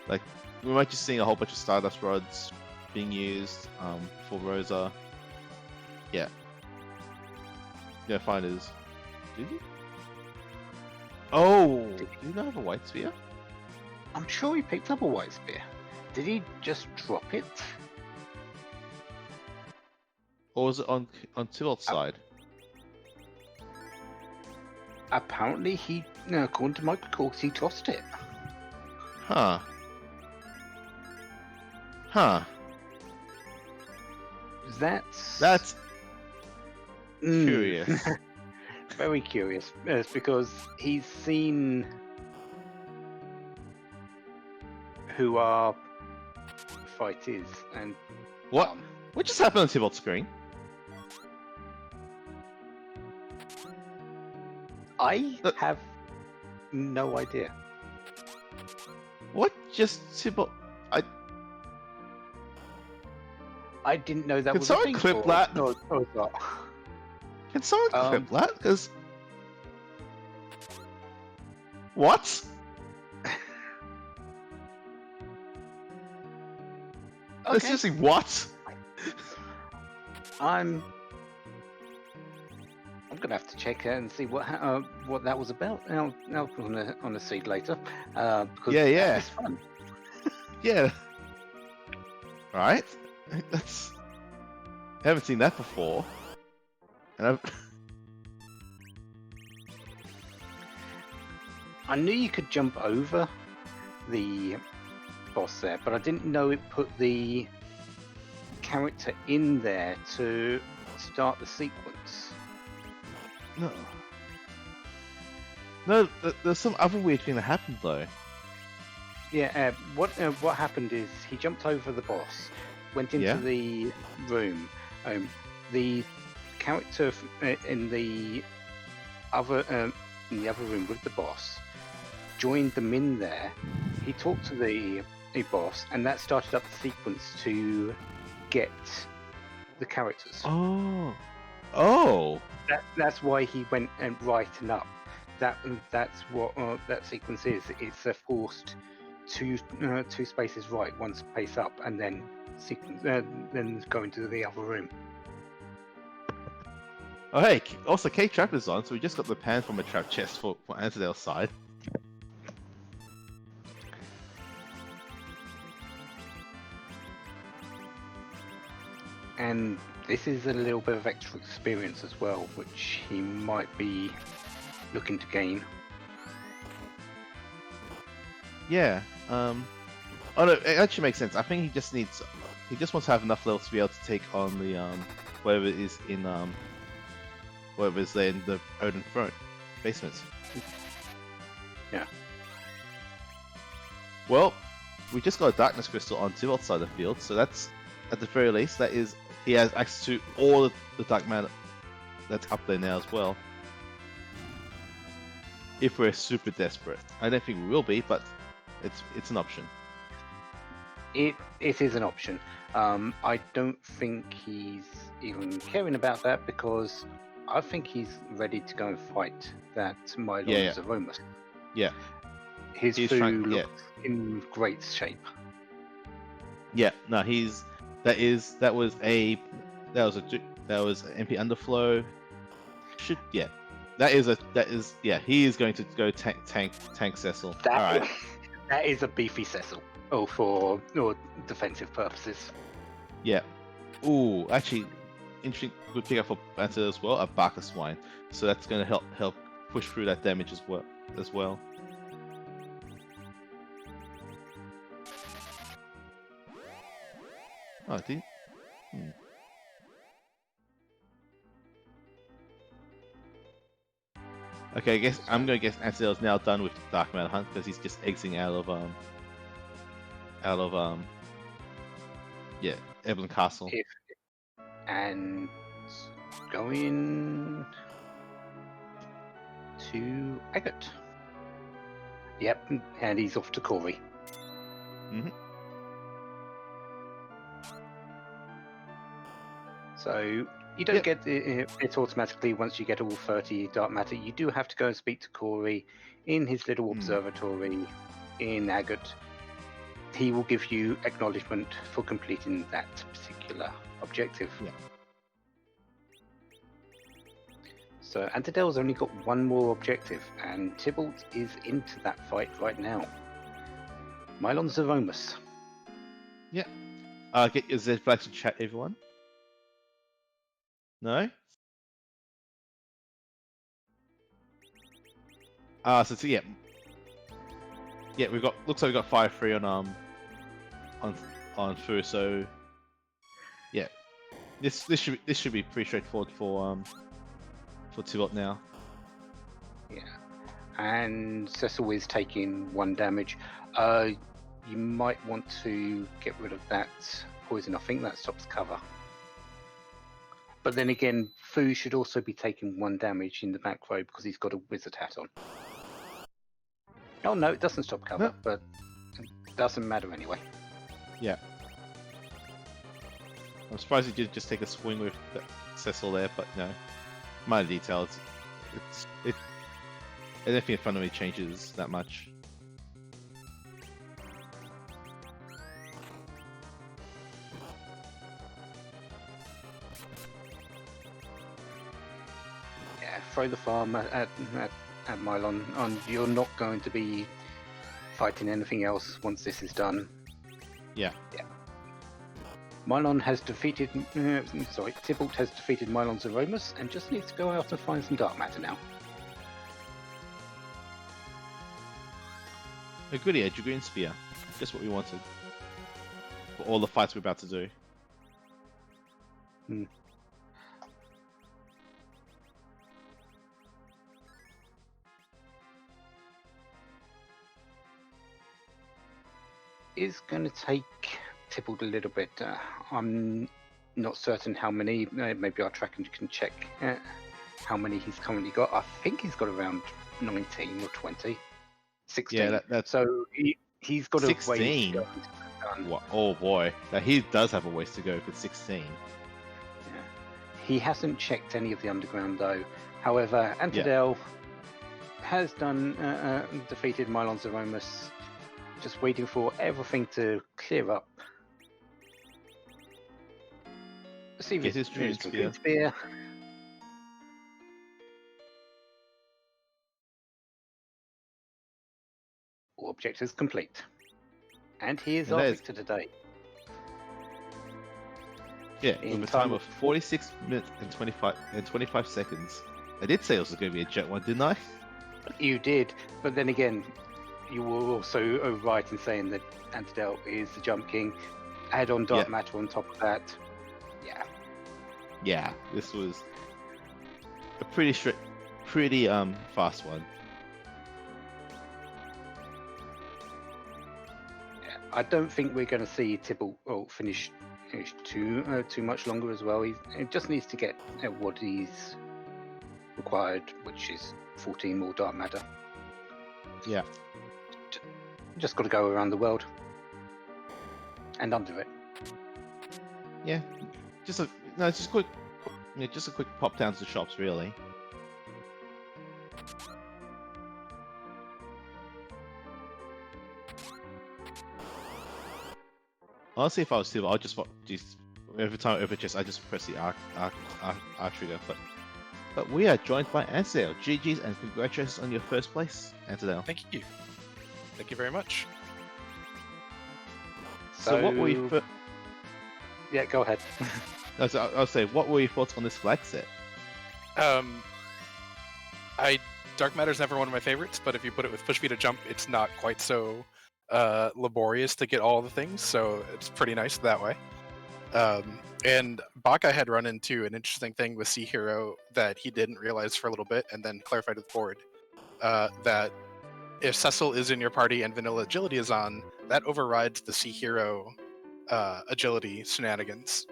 Like we might just seeing a whole bunch of Stardust rods being used for Rosa. Yeah. Yeah, finders. Did he? Oh, did he not have a white sphere? I'm sure he picked up a white spear. Did he just drop it? Or was it on Tybalt's side? Apparently, according to my records, he tossed it. Huh. That's curious. Very curious. It's because he's seen who our fight is, and What? What just happened on Tybalt's screen? I have no idea. What just Tybalt? I didn't know that Can was a someone thing. clip that? No, it's not. Can someone clip that? Because what? Okay. Seriously, what? I'm gonna have to check it and see what that was about. I'll on the seed later. Because Yeah. that is fun. Yeah. Right. That's. I haven't seen that before. And I knew you could jump over the boss there, but I didn't know it put the character in there to start the sequence. No, there's some other weird thing that happened though. Yeah, what happened is he jumped over the boss, went into the room. The character in the other room with the boss joined them in there. He talked to the boss, and that started up the sequence to get the characters. Oh. That's why he went and brighten up. That's what that sequence is. It's a forced two spaces right, one space up, and then then go into the other room. Oh hey, also K-Trap is on, so we just got the pan from a trap chest for Ansdale's side. And this is a little bit of extra experience as well, which he might be looking to gain. Yeah. Oh no, it actually makes sense. I think he just wants to have enough levels to be able to take on the whatever it is in whatever is there in the Odin throne basements. Yeah. Well, we just got a darkness crystal on Tivolt's side of the field, so that's at the very least he has access to all of the dark matter that's up there now as well. If we're super desperate, I don't think we will be, but it's an option. It is an option. I don't think he's even caring about that because I think he's ready to go and fight that Mylon Zeromus. Yeah. His food looks in great shape. Yeah, no, that was an MP underflow. He is going to go tank Cecil. All right. That is a beefy Cecil. Oh, for defensive purposes. Yeah. Ooh, actually, interesting. Good pick up for Banter as well. A Barker Swine, so that's going to help push through that damage as well. Oh, I did. Okay, I guess I'm gonna guess Antidel's now done with Dark Matter Hunt because he's just exiting out of Evelyn Castle. And going to Agate. Yep, and he's off to Corey. Mm-hmm. So you don't get it automatically once you get all 30 dark matter. You do have to go and speak to Corey in his little observatory in Agate. He will give you acknowledgement for completing that particular objective. Yeah. So Antidel's only got one more objective, and Tybalt is into that fight right now. Mylon Zeromus. Yeah. Get your Z flags to chat, everyone. No? Yeah, looks like we got 5-3 on Fu, so yeah. This should be pretty straightforward for Tybalt now. Yeah. And Cecil is taking 1 damage. You might want to get rid of that poison. I think that stops cover. But then again, Fu should also be taking 1 damage in the back row because he's got a wizard hat on. Oh no, it doesn't stop cover, but it doesn't matter anyway. Yeah. I'm surprised he did just take a swing with Cecil there, but no. Minor details. I don't think it fundamentally changes that much. Yeah, throw the farm at Mylon. You're not going to be fighting anything else once this is done. Yeah. Yeah. Mylon has defeated. Tybalt has defeated Mylon Zeromus and just needs to go out and find some dark matter now. A goodie, a Dragoon Spear. Just what we wanted. For all the fights we're about to do. Is going to take Tybalt a little bit. I'm not certain how many. Maybe our tracker can check how many he's currently got. I think he's got around 19 or 20. 16. Yeah, that's so he's got 16. a ways to go. Oh boy, now he does have a ways to go for 16. Yeah. He hasn't checked any of the underground though. However, Antidel has defeated Mylon Zeromus. Just waiting for everything to clear up. Let's see if Get his Dragoon Spear. All objectives complete. And he is our victor today. Yeah, with a time of 46 minutes and 25 seconds. I did say it was going to be a jet one, didn't I? You did, but then again, you were also right in saying that Antidel is the Jump King. Add on Dark Matter on top of that. Yeah. Yeah, this was a pretty fast one. Yeah, I don't think we're going to see Tibble finish too much longer as well. He just needs to get what he's required, which is 14 more dark matter. Yeah. Just got to go around the world and under it. Yeah. Just a quick pop down to the shops, really. Honestly, if I was Silver, I'd just every time I open chest, I just press the R trigger. But we are joined by Ansel. GG's and congratulations on your first place, Ansel. Thank you. Thank you very much. So what were you? Yeah, go ahead. I'll say, what were your thoughts on this flag set? Dark Matter's never one of my favorites, but if you put it with push V to jump, it's not quite so laborious to get all the things, so it's pretty nice that way. And Baka had run into an interesting thing with Sea Hero that he didn't realize for a little bit, and then clarified with Board, that if Cecil is in your party and Vanilla Agility is on, that overrides the Sea Hero agility shenanigans.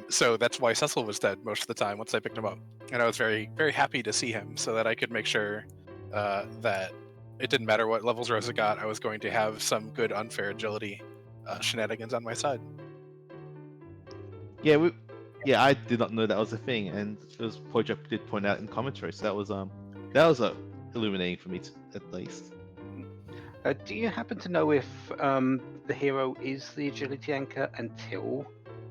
So that's why Cecil was dead most of the time once I picked him up. And I was very, very happy to see him so that I could make sure that it didn't matter what levels Rosa got, I was going to have some good unfair agility shenanigans on my side. Yeah, I did not know that was a thing, and it was Pojok did point out in commentary, so that was illuminating for me at least. Do you happen to know if the hero is the agility anchor until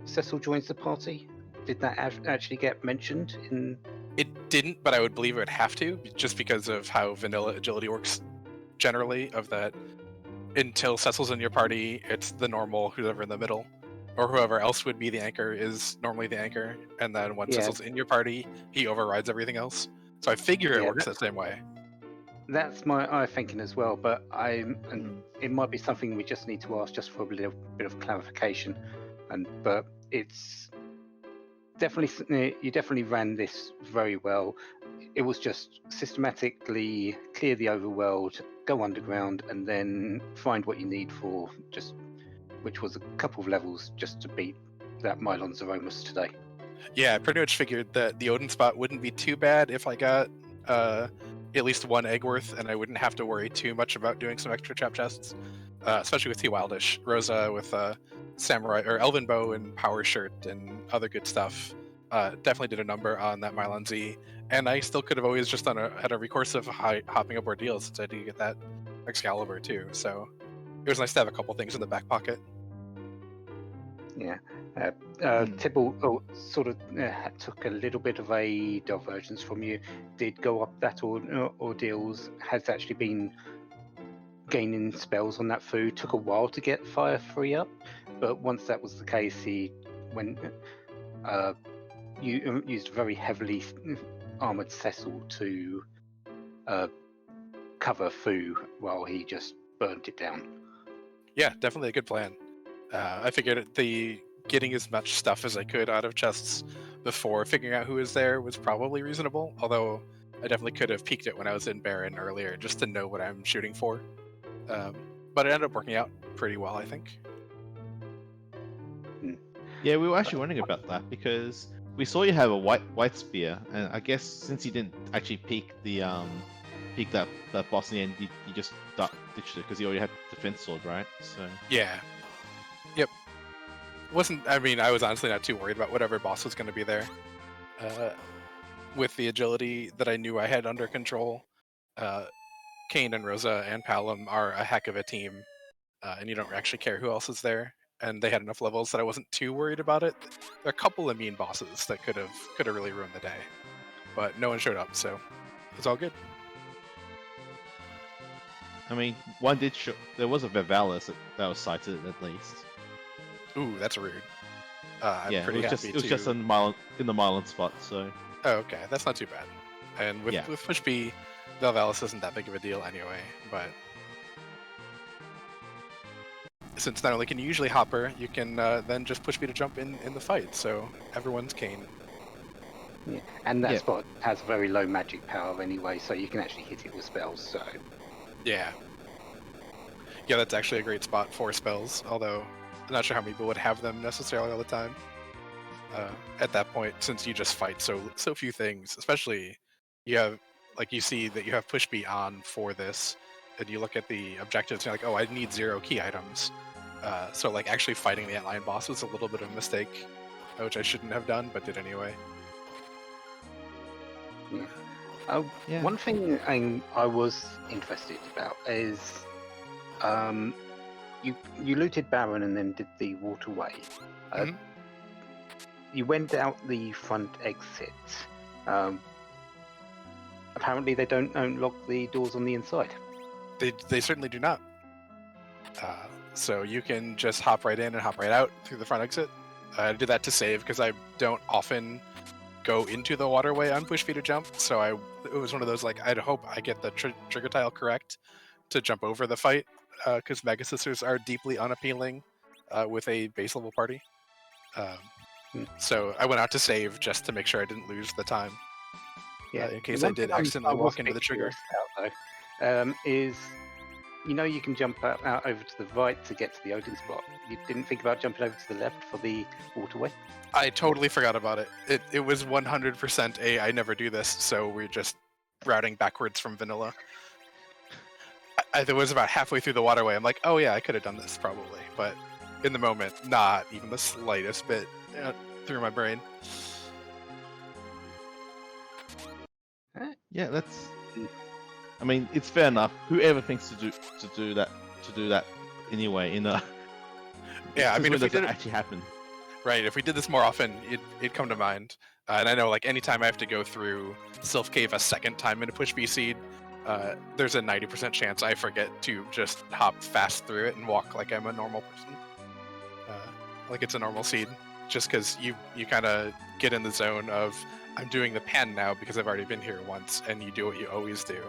Cecil joins the party? Did that actually get mentioned in? It didn't, but I would believe it would have to, just because of how vanilla agility works generally, of that until Cecil's in your party, it's the normal whoever in the middle, or whoever else would be the anchor is normally the anchor, and then once Cecil's in your party, he overrides everything else. So I figure it works the same way. That's my thinking as well, but it might be something we just need to ask just for a little bit of clarification. But it's definitely, you definitely ran this very well. It was just systematically clear the overworld, go underground, and then find what you need for which was a couple of levels just to beat that Mylon Zeromus today. Yeah, I pretty much figured that the Odin spot wouldn't be too bad if I got at least one egg worth, and I wouldn't have to worry too much about doing some extra trap chests, especially with T Wildish. Rosa with Samurai or Elven Bow and Power Shirt and other good stuff definitely did a number on that Mylon Z, and I still could have always just had a recourse of hopping up ordeals since I did get that Excalibur too, so it was nice to have a couple things in the back pocket. Yeah. Tibble sort of took a little bit of a divergence from you, did go up that ordeals, has actually been gaining spells on that food, took a while to get Fire 3 up, but once that was the case, he went used very heavily armored Cecil to cover Fu while he just burnt it down. Yeah, definitely a good plan. I figured getting as much stuff as I could out of chests before figuring out who was there was probably reasonable, although I definitely could have peeked it when I was in Baron earlier just to know what I'm shooting for. But it ended up working out pretty well, I think. Yeah, we were actually wondering about that because we saw you have a white spear, and I guess since you didn't actually peek that boss in the end, you just ditched it because you already had defense sword, right? So yeah, yep. I was honestly not too worried about whatever boss was going to be there. With the agility that I knew I had under control, Kane and Rosa and Palom are a heck of a team, and you don't actually care who else is there. And they had enough levels that I wasn't too worried about it. There are a couple of mean bosses that could have really ruined the day, but no one showed up, so it's all good. I mean, one did show. There was a Vivalis that was sighted at least. Ooh, that's rude. I'm yeah, pretty it was just in the Mylon spot, so. Oh, okay, that's not too bad. And with Push B, Vivalis isn't that big of a deal anyway, but since not only can you usually hopper, you can then just push B to jump in the fight, so everyone's Kane. Yeah. And that spot has very low magic power anyway, so you can actually hit it with spells, so... Yeah. Yeah, that's actually a great spot for spells, although I'm not sure how many people would have them necessarily all the time. At that point, since you just fight so few things, especially you have like you see that you have push B on for this, and you look at the objectives, and you're like, oh, I need 0 key items. So like actually fighting the Antlion boss was a little bit of a mistake, which I shouldn't have done, but did anyway. Yeah. One thing I was interested about is you looted Baron and then did the waterway. Mhm. You went out the front exit. Apparently, they don't unlock the doors on the inside. They certainly do not. So you can just hop right in and hop right out through the front exit. I did that to save because I don't often go into the waterway on push V to jump. So it was one of those like I'd hope I get the trigger tile correct to jump over the fight because Mega Sisters are deeply unappealing with a base level party. So I went out to save just to make sure I didn't lose the time. Yeah, in case I did accidentally walk into the trigger. Is you can jump out over to the right to get to the Odin spot. You didn't think about jumping over to the left for the waterway? I totally forgot about it. It was 100% I never do this, so we're just routing backwards from vanilla. I was about halfway through the waterway. I'm like, oh yeah, I could have done this probably, but in the moment, not even the slightest bit through my brain. Yeah, that's. I mean, it's fair enough. Whoever thinks to do that anyway, Yeah, I mean, if we did actually happen. Right, if we did this more often, it'd come to mind. And I know, like, anytime I have to go through Sylph Cave a second time in a push B seed, there's a 90% chance I forget to just hop fast through it and walk like I'm a normal person. Like it's a normal seed. Just because you kind of get in the zone of, I'm doing the pan now because I've already been here once, and you do what you always do,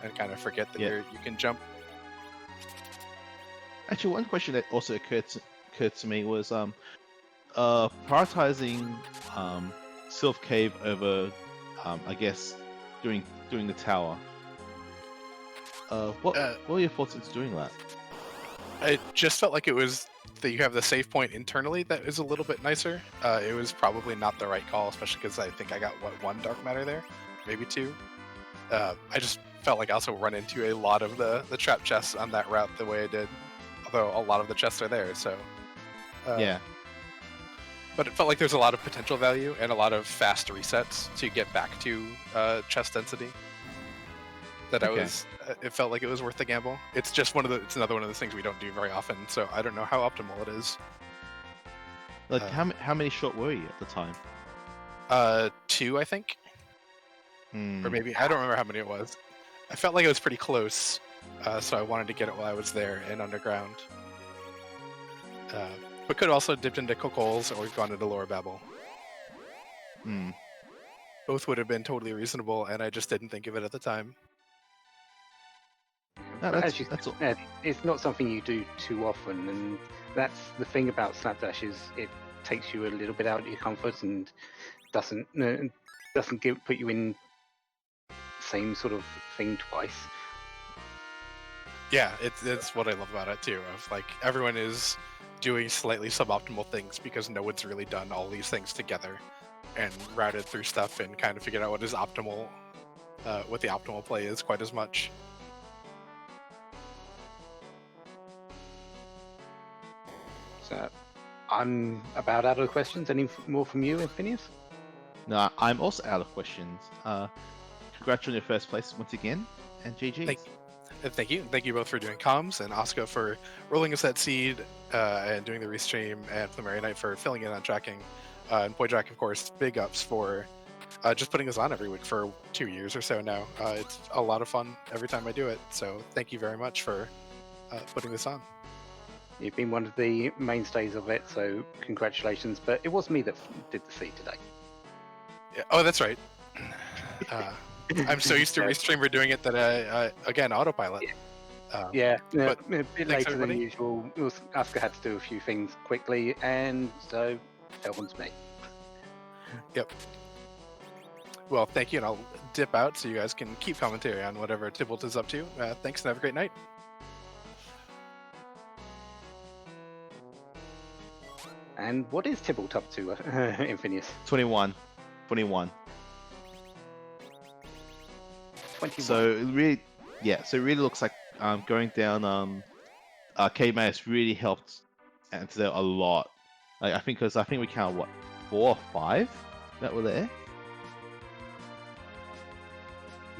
and kind of forget that you can jump. Actually, one question that also occurred to me was prioritizing Sylph Cave over, I guess, doing the tower. What were your thoughts into doing that? It just felt like it was that you have the save point internally that is a little bit nicer. It was probably not the right call, especially because I think I got one dark matter there, maybe 2. I just felt like I also run into a lot of the trap chests on that route the way I did, although a lot of the chests are there. So yeah. But it felt like there's a lot of potential value and a lot of fast resets to get back to chest density. It felt like it was worth the gamble. It's just it's another one of those things we don't do very often, so I don't know how optimal it is. Like how many short were you at the time? 2, I think, or maybe I don't remember how many it was. I felt like it was pretty close, so I wanted to get it while I was there in underground. But could also dipped into Cocols or gone into Lower Babel. Both would have been totally reasonable, and I just didn't think of it at the time. No, as you said, it's not something you do too often, and that's the thing about Slapdash is it takes you a little bit out of your comfort and doesn't put you in the same sort of thing twice. Yeah, it's what I love about it too. Of like everyone is doing slightly suboptimal things because no one's really done all these things together and routed through stuff and kind of figured out what is optimal, what the optimal play is quite as much. So I'm about out of questions. Any more from you, Phineas? No, I'm also out of questions. Congrats on your first place once again, and GG. Thank you. Thank you both for doing comms, and Oscar for rolling us that seed and doing the restream, and Flamary Knight for filling in on tracking. And Boyjack, of course, big ups for just putting this on every week for 2 years or so now. It's a lot of fun every time I do it, so thank you very much for putting this on. You've been one of the mainstays of it, so congratulations. But it was me that did the seed today. Yeah. Oh, that's right. I'm so used to Restreamer doing it that I again, autopilot. A bit later everybody. than usual. Oscar had to do a few things quickly, and so fell onto me. Yep. Well, thank you, and I'll dip out so you guys can keep commentary on whatever Tybalt is up to. Thanks, and have a great night. And what is Tybalt up to, Infinius? 21. 21. 21. So it really, yeah. So it really looks like going down Cave Magus really helped Antidote a lot. Like I think we count what 4 or 5 that were there.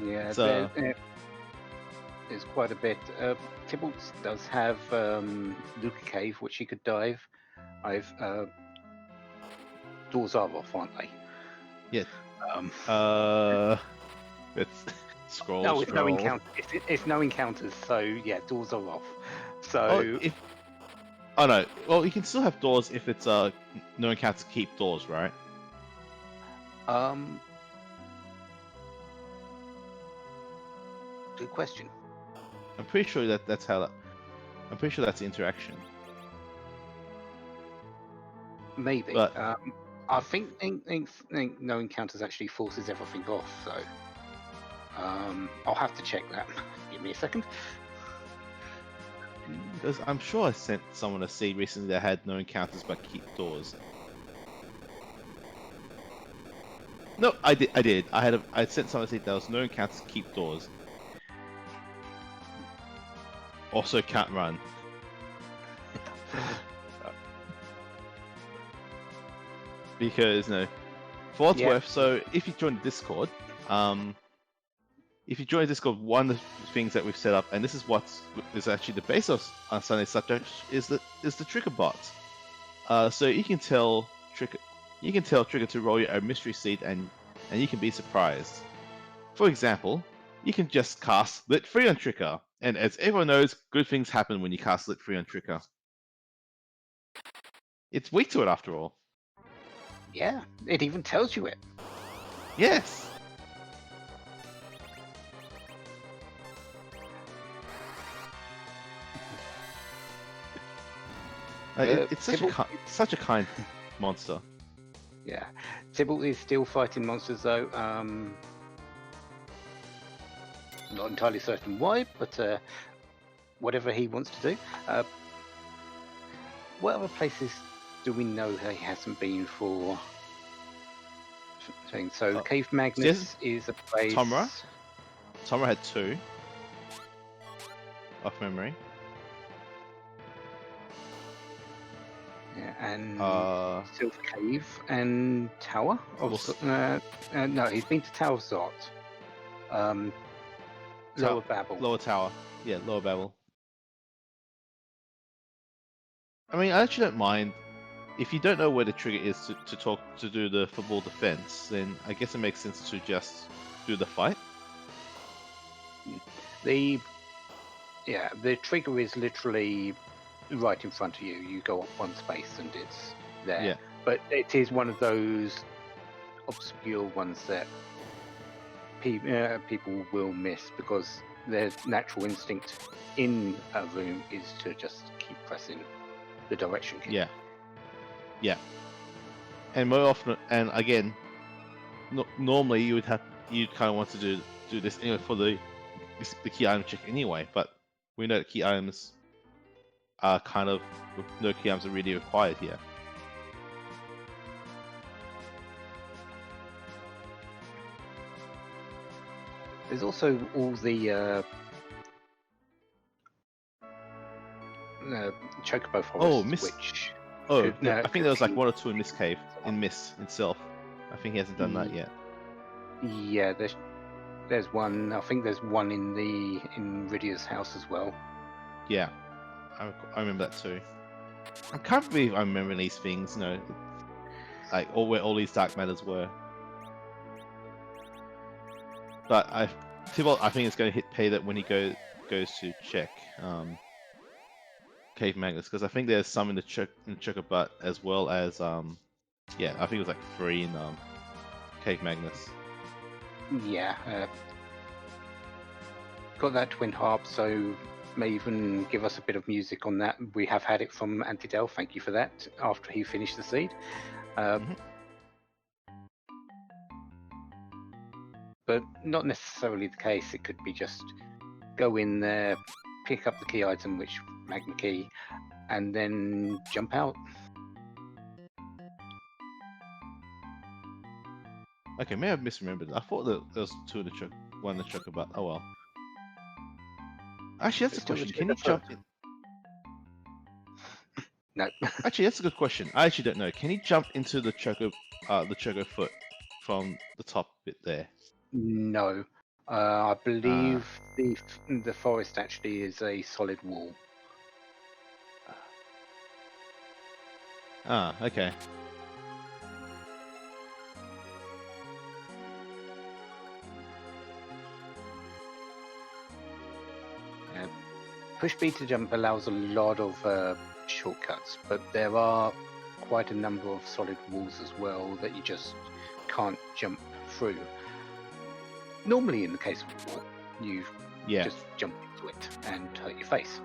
Yeah, So there's quite a bit. Tybalt does have Luca Cave, which he could dive. Doors are off, aren't they? Yeah. It's scroll. No, it's no scroll. encounter. It's no encounters, so yeah, doors are off. So Oh no. Well, you can still have doors if it's no encounters keep doors, right? Good question. I'm pretty sure that's how that. I'm pretty sure that's the interaction. Maybe. But I think no encounters actually forces everything off. So I'll have to check that. Give me a second. because I'm sure I sent someone a seed recently that had no encounters but keep doors. No, I did. I sent someone a seed that was no encounters keep doors. Also can't run. Because no, for what's worth, so if you join the Discord, one of the things that we've set up, and this is is actually the base of on Sunday Slapdash, is the trigger bot. So you can tell Trigger to roll you a mystery seed, and you can be surprised. For example, you can just cast Lit Free on Trigger, and as everyone knows, good things happen when you cast Lit Free on Trigger. It's weak to it after all. Yeah, it even tells you it. Yes. It's such a kind monster. Yeah, Tybalt is still fighting monsters though. Not entirely certain why, but whatever he wants to do. What other places do we know that he hasn't been for? So Cave Magnus is a place. Tomra had 2. Off memory. Yeah, and Silver Cave and Tower. No, he's been to Tower Zot. Lower Babel. Lower Tower. Yeah, Lower Babel. I mean, I actually don't mind. If you don't know where the trigger is to do the football defense, then I guess it makes sense to just do the fight. The trigger is literally right in front of you. You go up one space and it's there. Yeah. But it is one of those obscure ones that people will miss because their natural instinct in a room is to just keep pressing the direction key. Yeah. And more often, and again, normally you'd kind of want to do this anyway for the key item check anyway. But we know that key items are no key items are really required here. There's also all the chocobo forests, I think there was like 1 or 2 in Mist Cave, in Mist itself. I think he hasn't done that yet. Yeah, there's one. I think there's one in Rydia's house as well. Yeah, I remember that too. I can't believe I'm remembering these things, like where all these dark matters were. But Tybalt, I think, is going to hit pay that when he goes to check Cave Magnus, because I think there's some in the Choco Butt as well as I think it was like 3 in Cave Magnus. Yeah, got that twin harp, so may even give us a bit of music on that. We have had it from Antidel. Thank you for that. After he finished the seed. But not necessarily the case. It could be just go in there, pick up the key item, which Magna Key, and then jump out. Okay, may have misremembered. I thought that there was two in the truck, one in the trucker, but oh well. Actually, that's a It's still the question. Can you trigger jump foot. in? No. Actually, that's a good question. I actually don't know. Can you jump into the trucker foot from the top bit there? No. I Ah, believe the forest actually is a solid wall. okay. Push B to jump allows a lot of shortcuts, but there are quite a number of solid walls as well that you just can't jump through. Normally, in the case of a wall, you Yeah. just jump into it and hurt your face.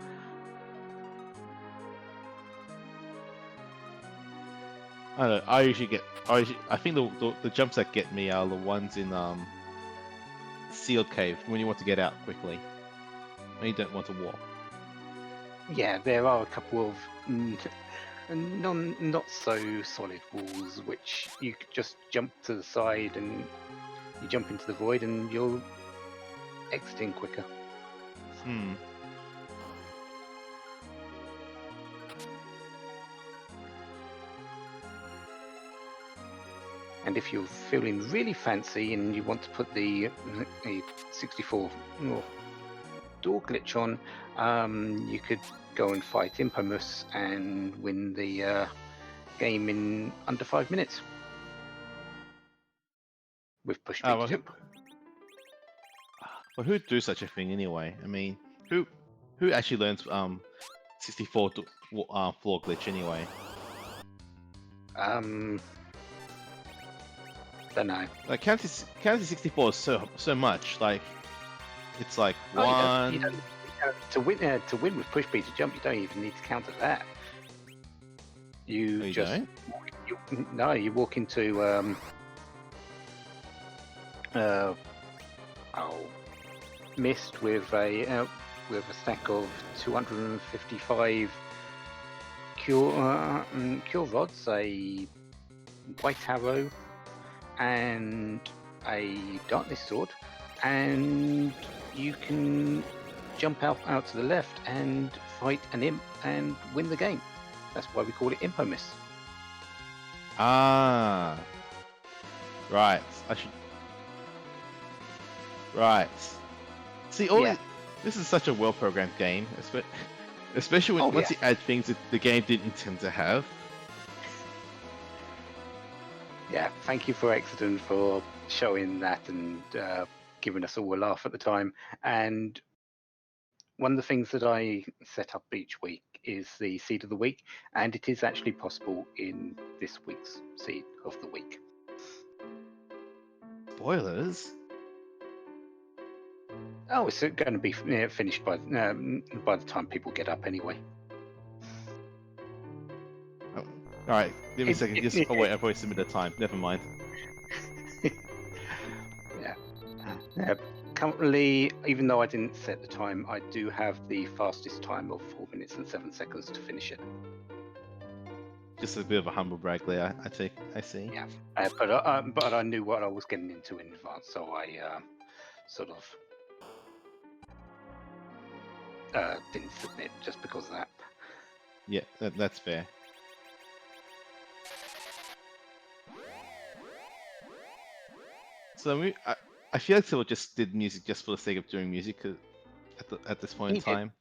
I don't know. I think the jumps that get me are the ones in sealed cave when you want to get out quickly. When you don't want to walk. Yeah, there are a couple of not so solid walls which you could just jump to the side and you jump into the void and you're exiting quicker. Hmm. And if you're feeling really fancy and you want to put the 64 door glitch on, you could go and fight Impomus and win the game in under 5 minutes with push B to jump. Well, who'd do such a thing anyway? I mean, who actually learns 64 floor glitch anyway? Don't know. Like counting 64 is so much. Like it's like Oh, one. you don't to win with push B to jump. You don't even need to counter that. You You just don't? you walk into mist with a stack of 255 cure rods, a white arrow, and a darkness sword, and you can jump out to the left and fight an imp and win the game. That's why we call it Impomus. Ah. Right. I should. Right. See, this is such a well-programmed game, especially when once you add things that the game didn't intend to have. Yeah, thank you for Exodus for showing that and giving us all a laugh at the time. And one of the things that I set up each week is the Seed of the Week, and it is actually possible in this week's Seed of the Week. Spoilers? Oh, it's going to be finished by the time people get up anyway. Oh, all right, give me a second. Wait, I'll probably submit the time. Never mind. Yeah. Currently, even though I didn't set the time, I do have the fastest time of 4 minutes and 7 seconds to finish it. Just a bit of a humble brag there. I see. Yeah, but I knew what I was getting into in advance, so I sort of didn't submit just because of that. Yeah, that's fair. So I feel like Sybil just did music just for the sake of doing music at this point in time.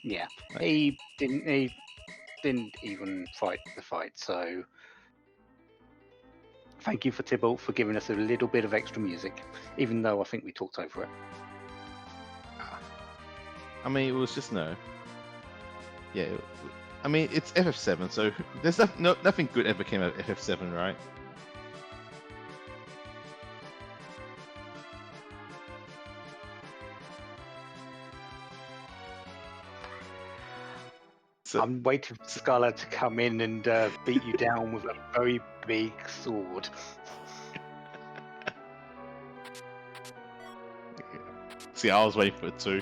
Yeah, he didn't even fight the fight. So thank you for Tybalt for giving us a little bit of extra music, even though I think we talked over it. I mean, it was just no. Yeah, I mean it's FF7, so there's nothing good ever came out of FF7, right? So, I'm waiting for Scarlet to come in and beat you down with a very big sword. See, I was waiting for it too.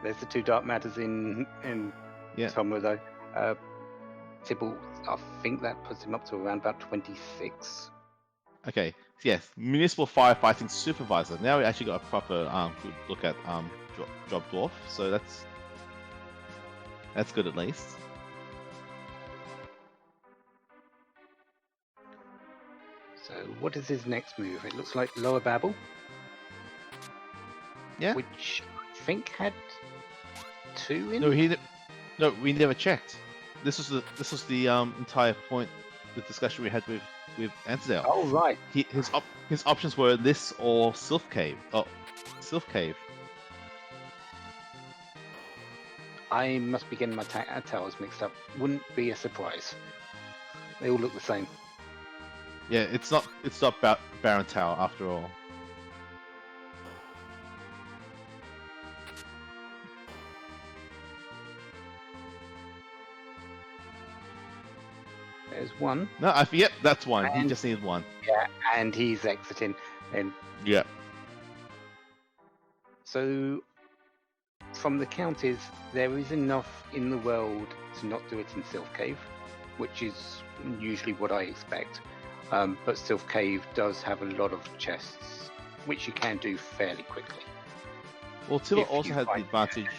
There's the two dark matters in yeah. Tomo though. Tybalt I think that puts him up to around about 26. Okay, yes, municipal firefighting supervisor. Now we actually got a proper good look at job dwarf, so that's good at least. So what is his next move? It looks like Lower Babel. Yeah. Which I think had 2 in. No, we never checked. This was the entire point, the discussion we had with Antidale. Oh right. His options were this or Sylph Cave. Oh, Sylph Cave. I must be getting my towers mixed up. Wouldn't be a surprise. They all look the same. Yeah, it's not Baron Tower after all. There's one. No, yep, that's one. He And- just needed one. Yeah, and he's exiting. And Yeah. so, from the counties, there is enough in the world to not do it in Sylph Cave, which is usually what I expect. But Sylph Cave does have a lot of chests, which you can do fairly quickly. Well, Tibble If also you had the find- advantage.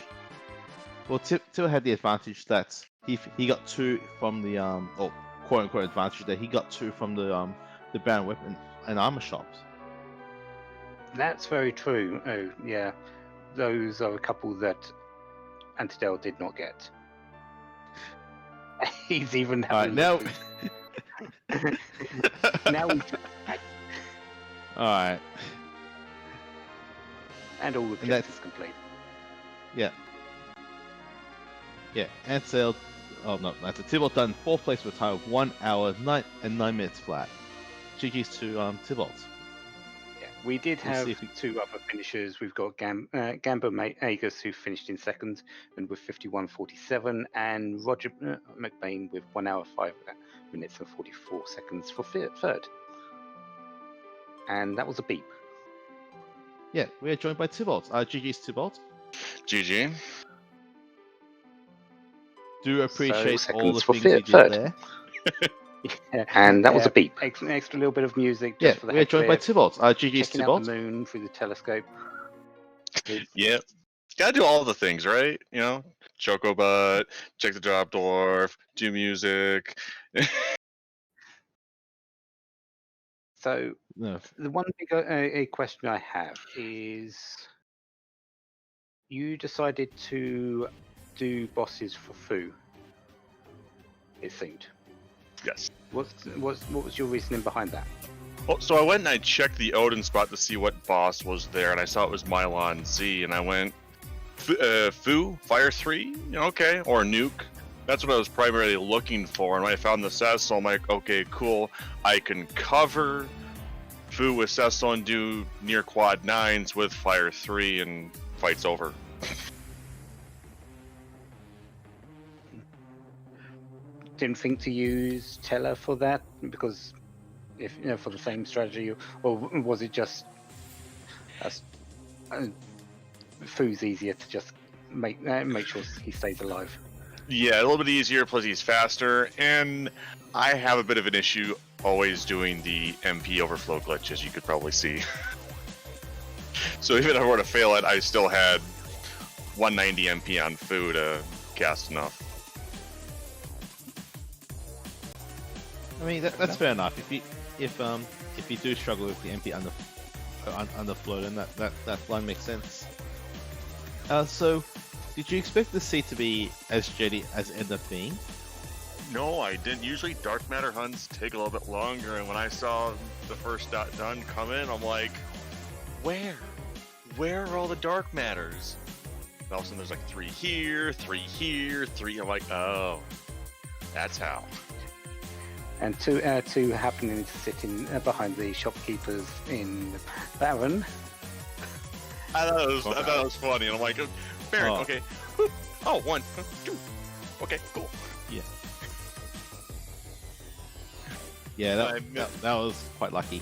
Well, Tibble had the advantage that he got 2 from the or quote unquote advantage that he got 2 from the Baron weapon and armor shops. That's very true. Oh, yeah. Those are a couple that Antidale did not get. He's even Alright, having now. now he's Alright. and all the And that's- objectives complete. Yeah. Yeah, Ansel. Oh no, that's a Tybalt done 4th place with a time of 1 hour 9 minutes flat. GG's to Tybalt. Yeah, we did We'll have see if we- 2 other finishers. We've got Gamba Agus, who finished in second and with 51.47, and Roger McBain with 1 hour 5 minutes and 44 seconds for third. And that was a beep. Yeah, we are joined by Tybalt. GG's Tybalt. GG. Do appreciate So, all the seconds things for you did third. there. Yeah, and that was Yeah. a beep. An extra little bit of music Yeah, just for the we are heck joined of by it. Tybalt. GG's Checking out Tybalt. the moon through the telescope. Yep. Gotta do all the things, right? You know, Chocobot, check the job dwarf, do music. So No, the one big a question I have is, you decided to do bosses for Fu. It seemed. Yes. What was your reasoning behind that? Well, so I went and I checked the Odin spot to see what boss was there, and I saw it was Mylon Z, and I went, Fu, Fire 3? Okay, or Nuke. That's what I was primarily looking for, and when I found the Cecil, I'm like, okay, cool. I can cover Fu with Cecil and do near quad 9s with Fire 3, and fight's over. Didn't think to use Teller for that because, if for the same strategy, or was it just Fu's easier to just make sure he stays alive? Yeah, a little bit easier, plus he's faster, and I have a bit of an issue always doing the MP overflow glitch, as you could probably see. So even if I were to fail it, I still had 190 MP on Fu to cast enough. I mean that's fair enough. If you do struggle with the MP underflow, then that line makes sense. So, did you expect the seat to be as jetty as it ended up being? No, I didn't. Usually dark matter hunts take a little bit longer, and when I saw the first dot done come in, I'm like, where? Where are all the dark matters? And all of a sudden there's like 3 here, 3 here, 3. I'm like, oh, that's how. And two happening to sit in behind the shopkeepers in Baron. I thought it was funny, and I'm like, Baron, Oh. okay. Boop. Oh, 1, 2. Okay, cool. Yeah, I that was quite lucky.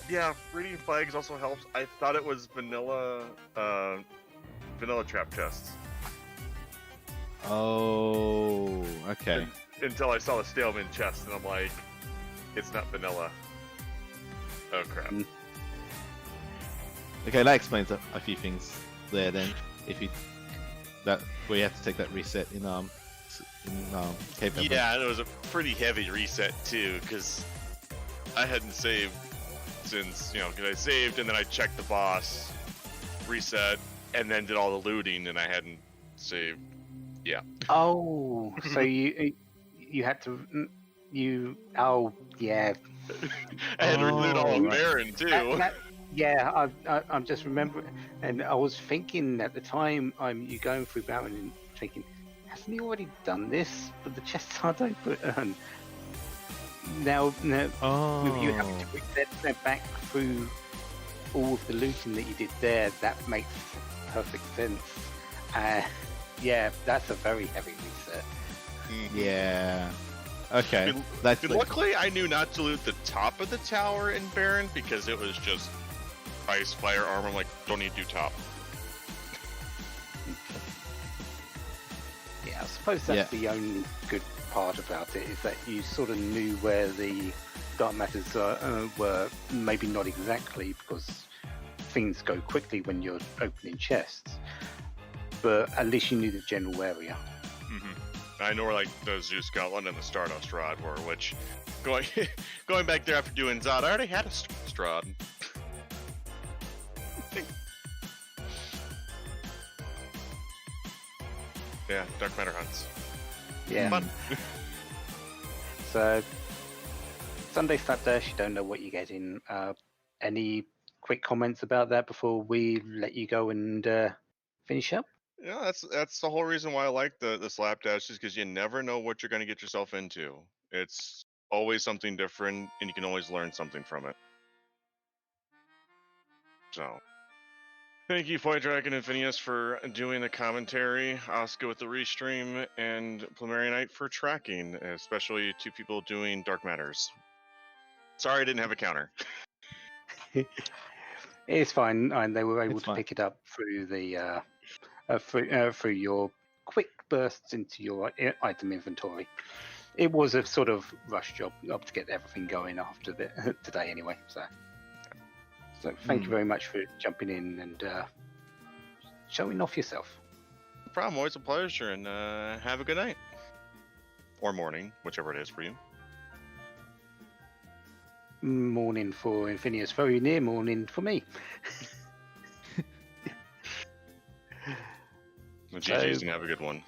Yeah, reading flags also helps. I thought it was vanilla trap chests. Oh, okay. until I saw the Staleman chest, and I'm like, it's not vanilla. Oh crap. Okay, that explains a few things there. Then, if you where you have to take that reset in Cave Emperor. Yeah, and it was a pretty heavy reset too, because I hadn't saved since, because I saved and then I checked the boss, reset, and then did all the looting, and I hadn't saved. Yeah. Oh, so you had to oh yeah. I had to loot all of right. Baron too. Yeah, I'm just remembering, and I was thinking at the time, you going through Baron and thinking, hasn't he already done this? But the chests aren't open. Now with you having to reset back through all of the looting that you did there, that makes perfect sense. Yeah, that's a very heavy reset. Yeah. Okay. That's Luckily, I knew not to loot the top of the tower in Baron because it was just ice, fire, armor. I'm like, don't need to do top. Yeah, I suppose that's the only good part about it, is that you sort of knew where the dark matters were. Maybe not exactly, because things go quickly when you're opening chests, but at least you knew the general area. I know where like the Zeus Gauntlet and the Stardust Rod were, which going back there after doing Zod, I already had a Stardust Rod. Yeah, Dark Matter hunts. Yeah. Fun. So, Sunday Slapdash, you don't know what you're getting. Any quick comments about that before we let you go and finish up? Yeah, that's the whole reason why I like the Slapdash, is because you never know what you're going to get yourself into. It's always something different, and you can always learn something from it. So, thank you, Point Dragon and Phineas, for doing the commentary, Oscar with the restream, and Plumeria Knight for tracking, especially two people doing Dark Matters. Sorry I didn't have a counter. It's fine, and they were able It's to fine. pick it up through the through your quick bursts into your item inventory. It was a sort of rush job to get everything going after today, anyway. So thank you very much for jumping in and showing off yourself. No problem, always a pleasure, and have a good night. Or morning, whichever it is for you. Morning for Infinius, very near morning for me. GG's, and have a good one.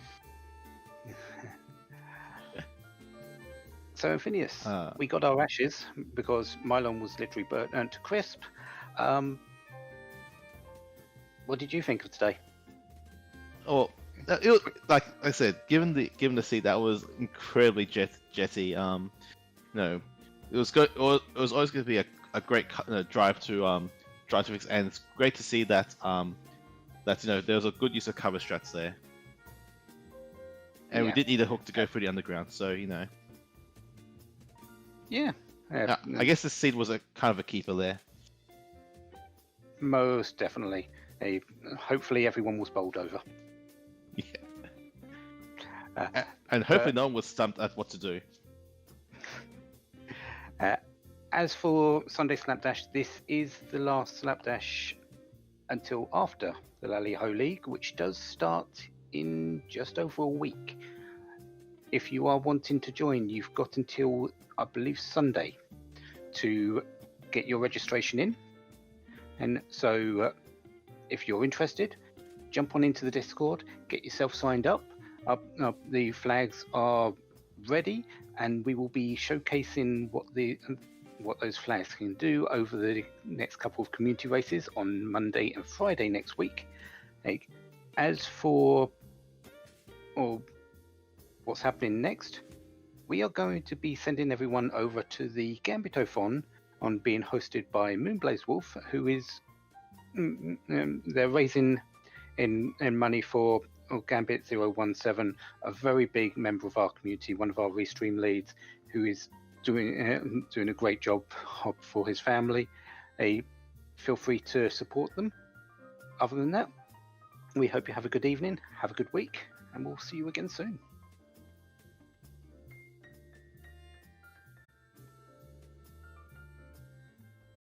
So Infinius, we got our ashes because Mylon was literally burnt to crisp. What did you think of today? Oh, it was, like I said, given the seed, that was incredibly jetty. No, it was good. It was always going to be a great drive to fix, and it's great to see that there was a good use of cover strats there, and we did need a hook to go through the underground. So Yeah. I guess the seed was a kind of a keeper there. Most definitely. Hopefully everyone was bowled over. Yeah. And hopefully no one was stumped at what to do. As for Sunday Slapdash, this is the last Slapdash until after the Lally Ho League, which does start in just over a week. If you are wanting to join, you've got until, I believe, Sunday to get your registration in. And so if you're interested, jump on into the Discord, get yourself signed up. The flags are ready, and we will be showcasing what those flags can do over the next couple of community races on Monday and Friday next week. As for what's happening next, we are going to be sending everyone over to the Gambitothon on being hosted by Moonblaze Wolf, who is they're raising in money for Gambit 017, a very big member of our community, one of our restream leads, who is doing a great job for his family. Feel free to support them. Other than that, we hope you have a good evening, have a good week, and we'll see you again soon.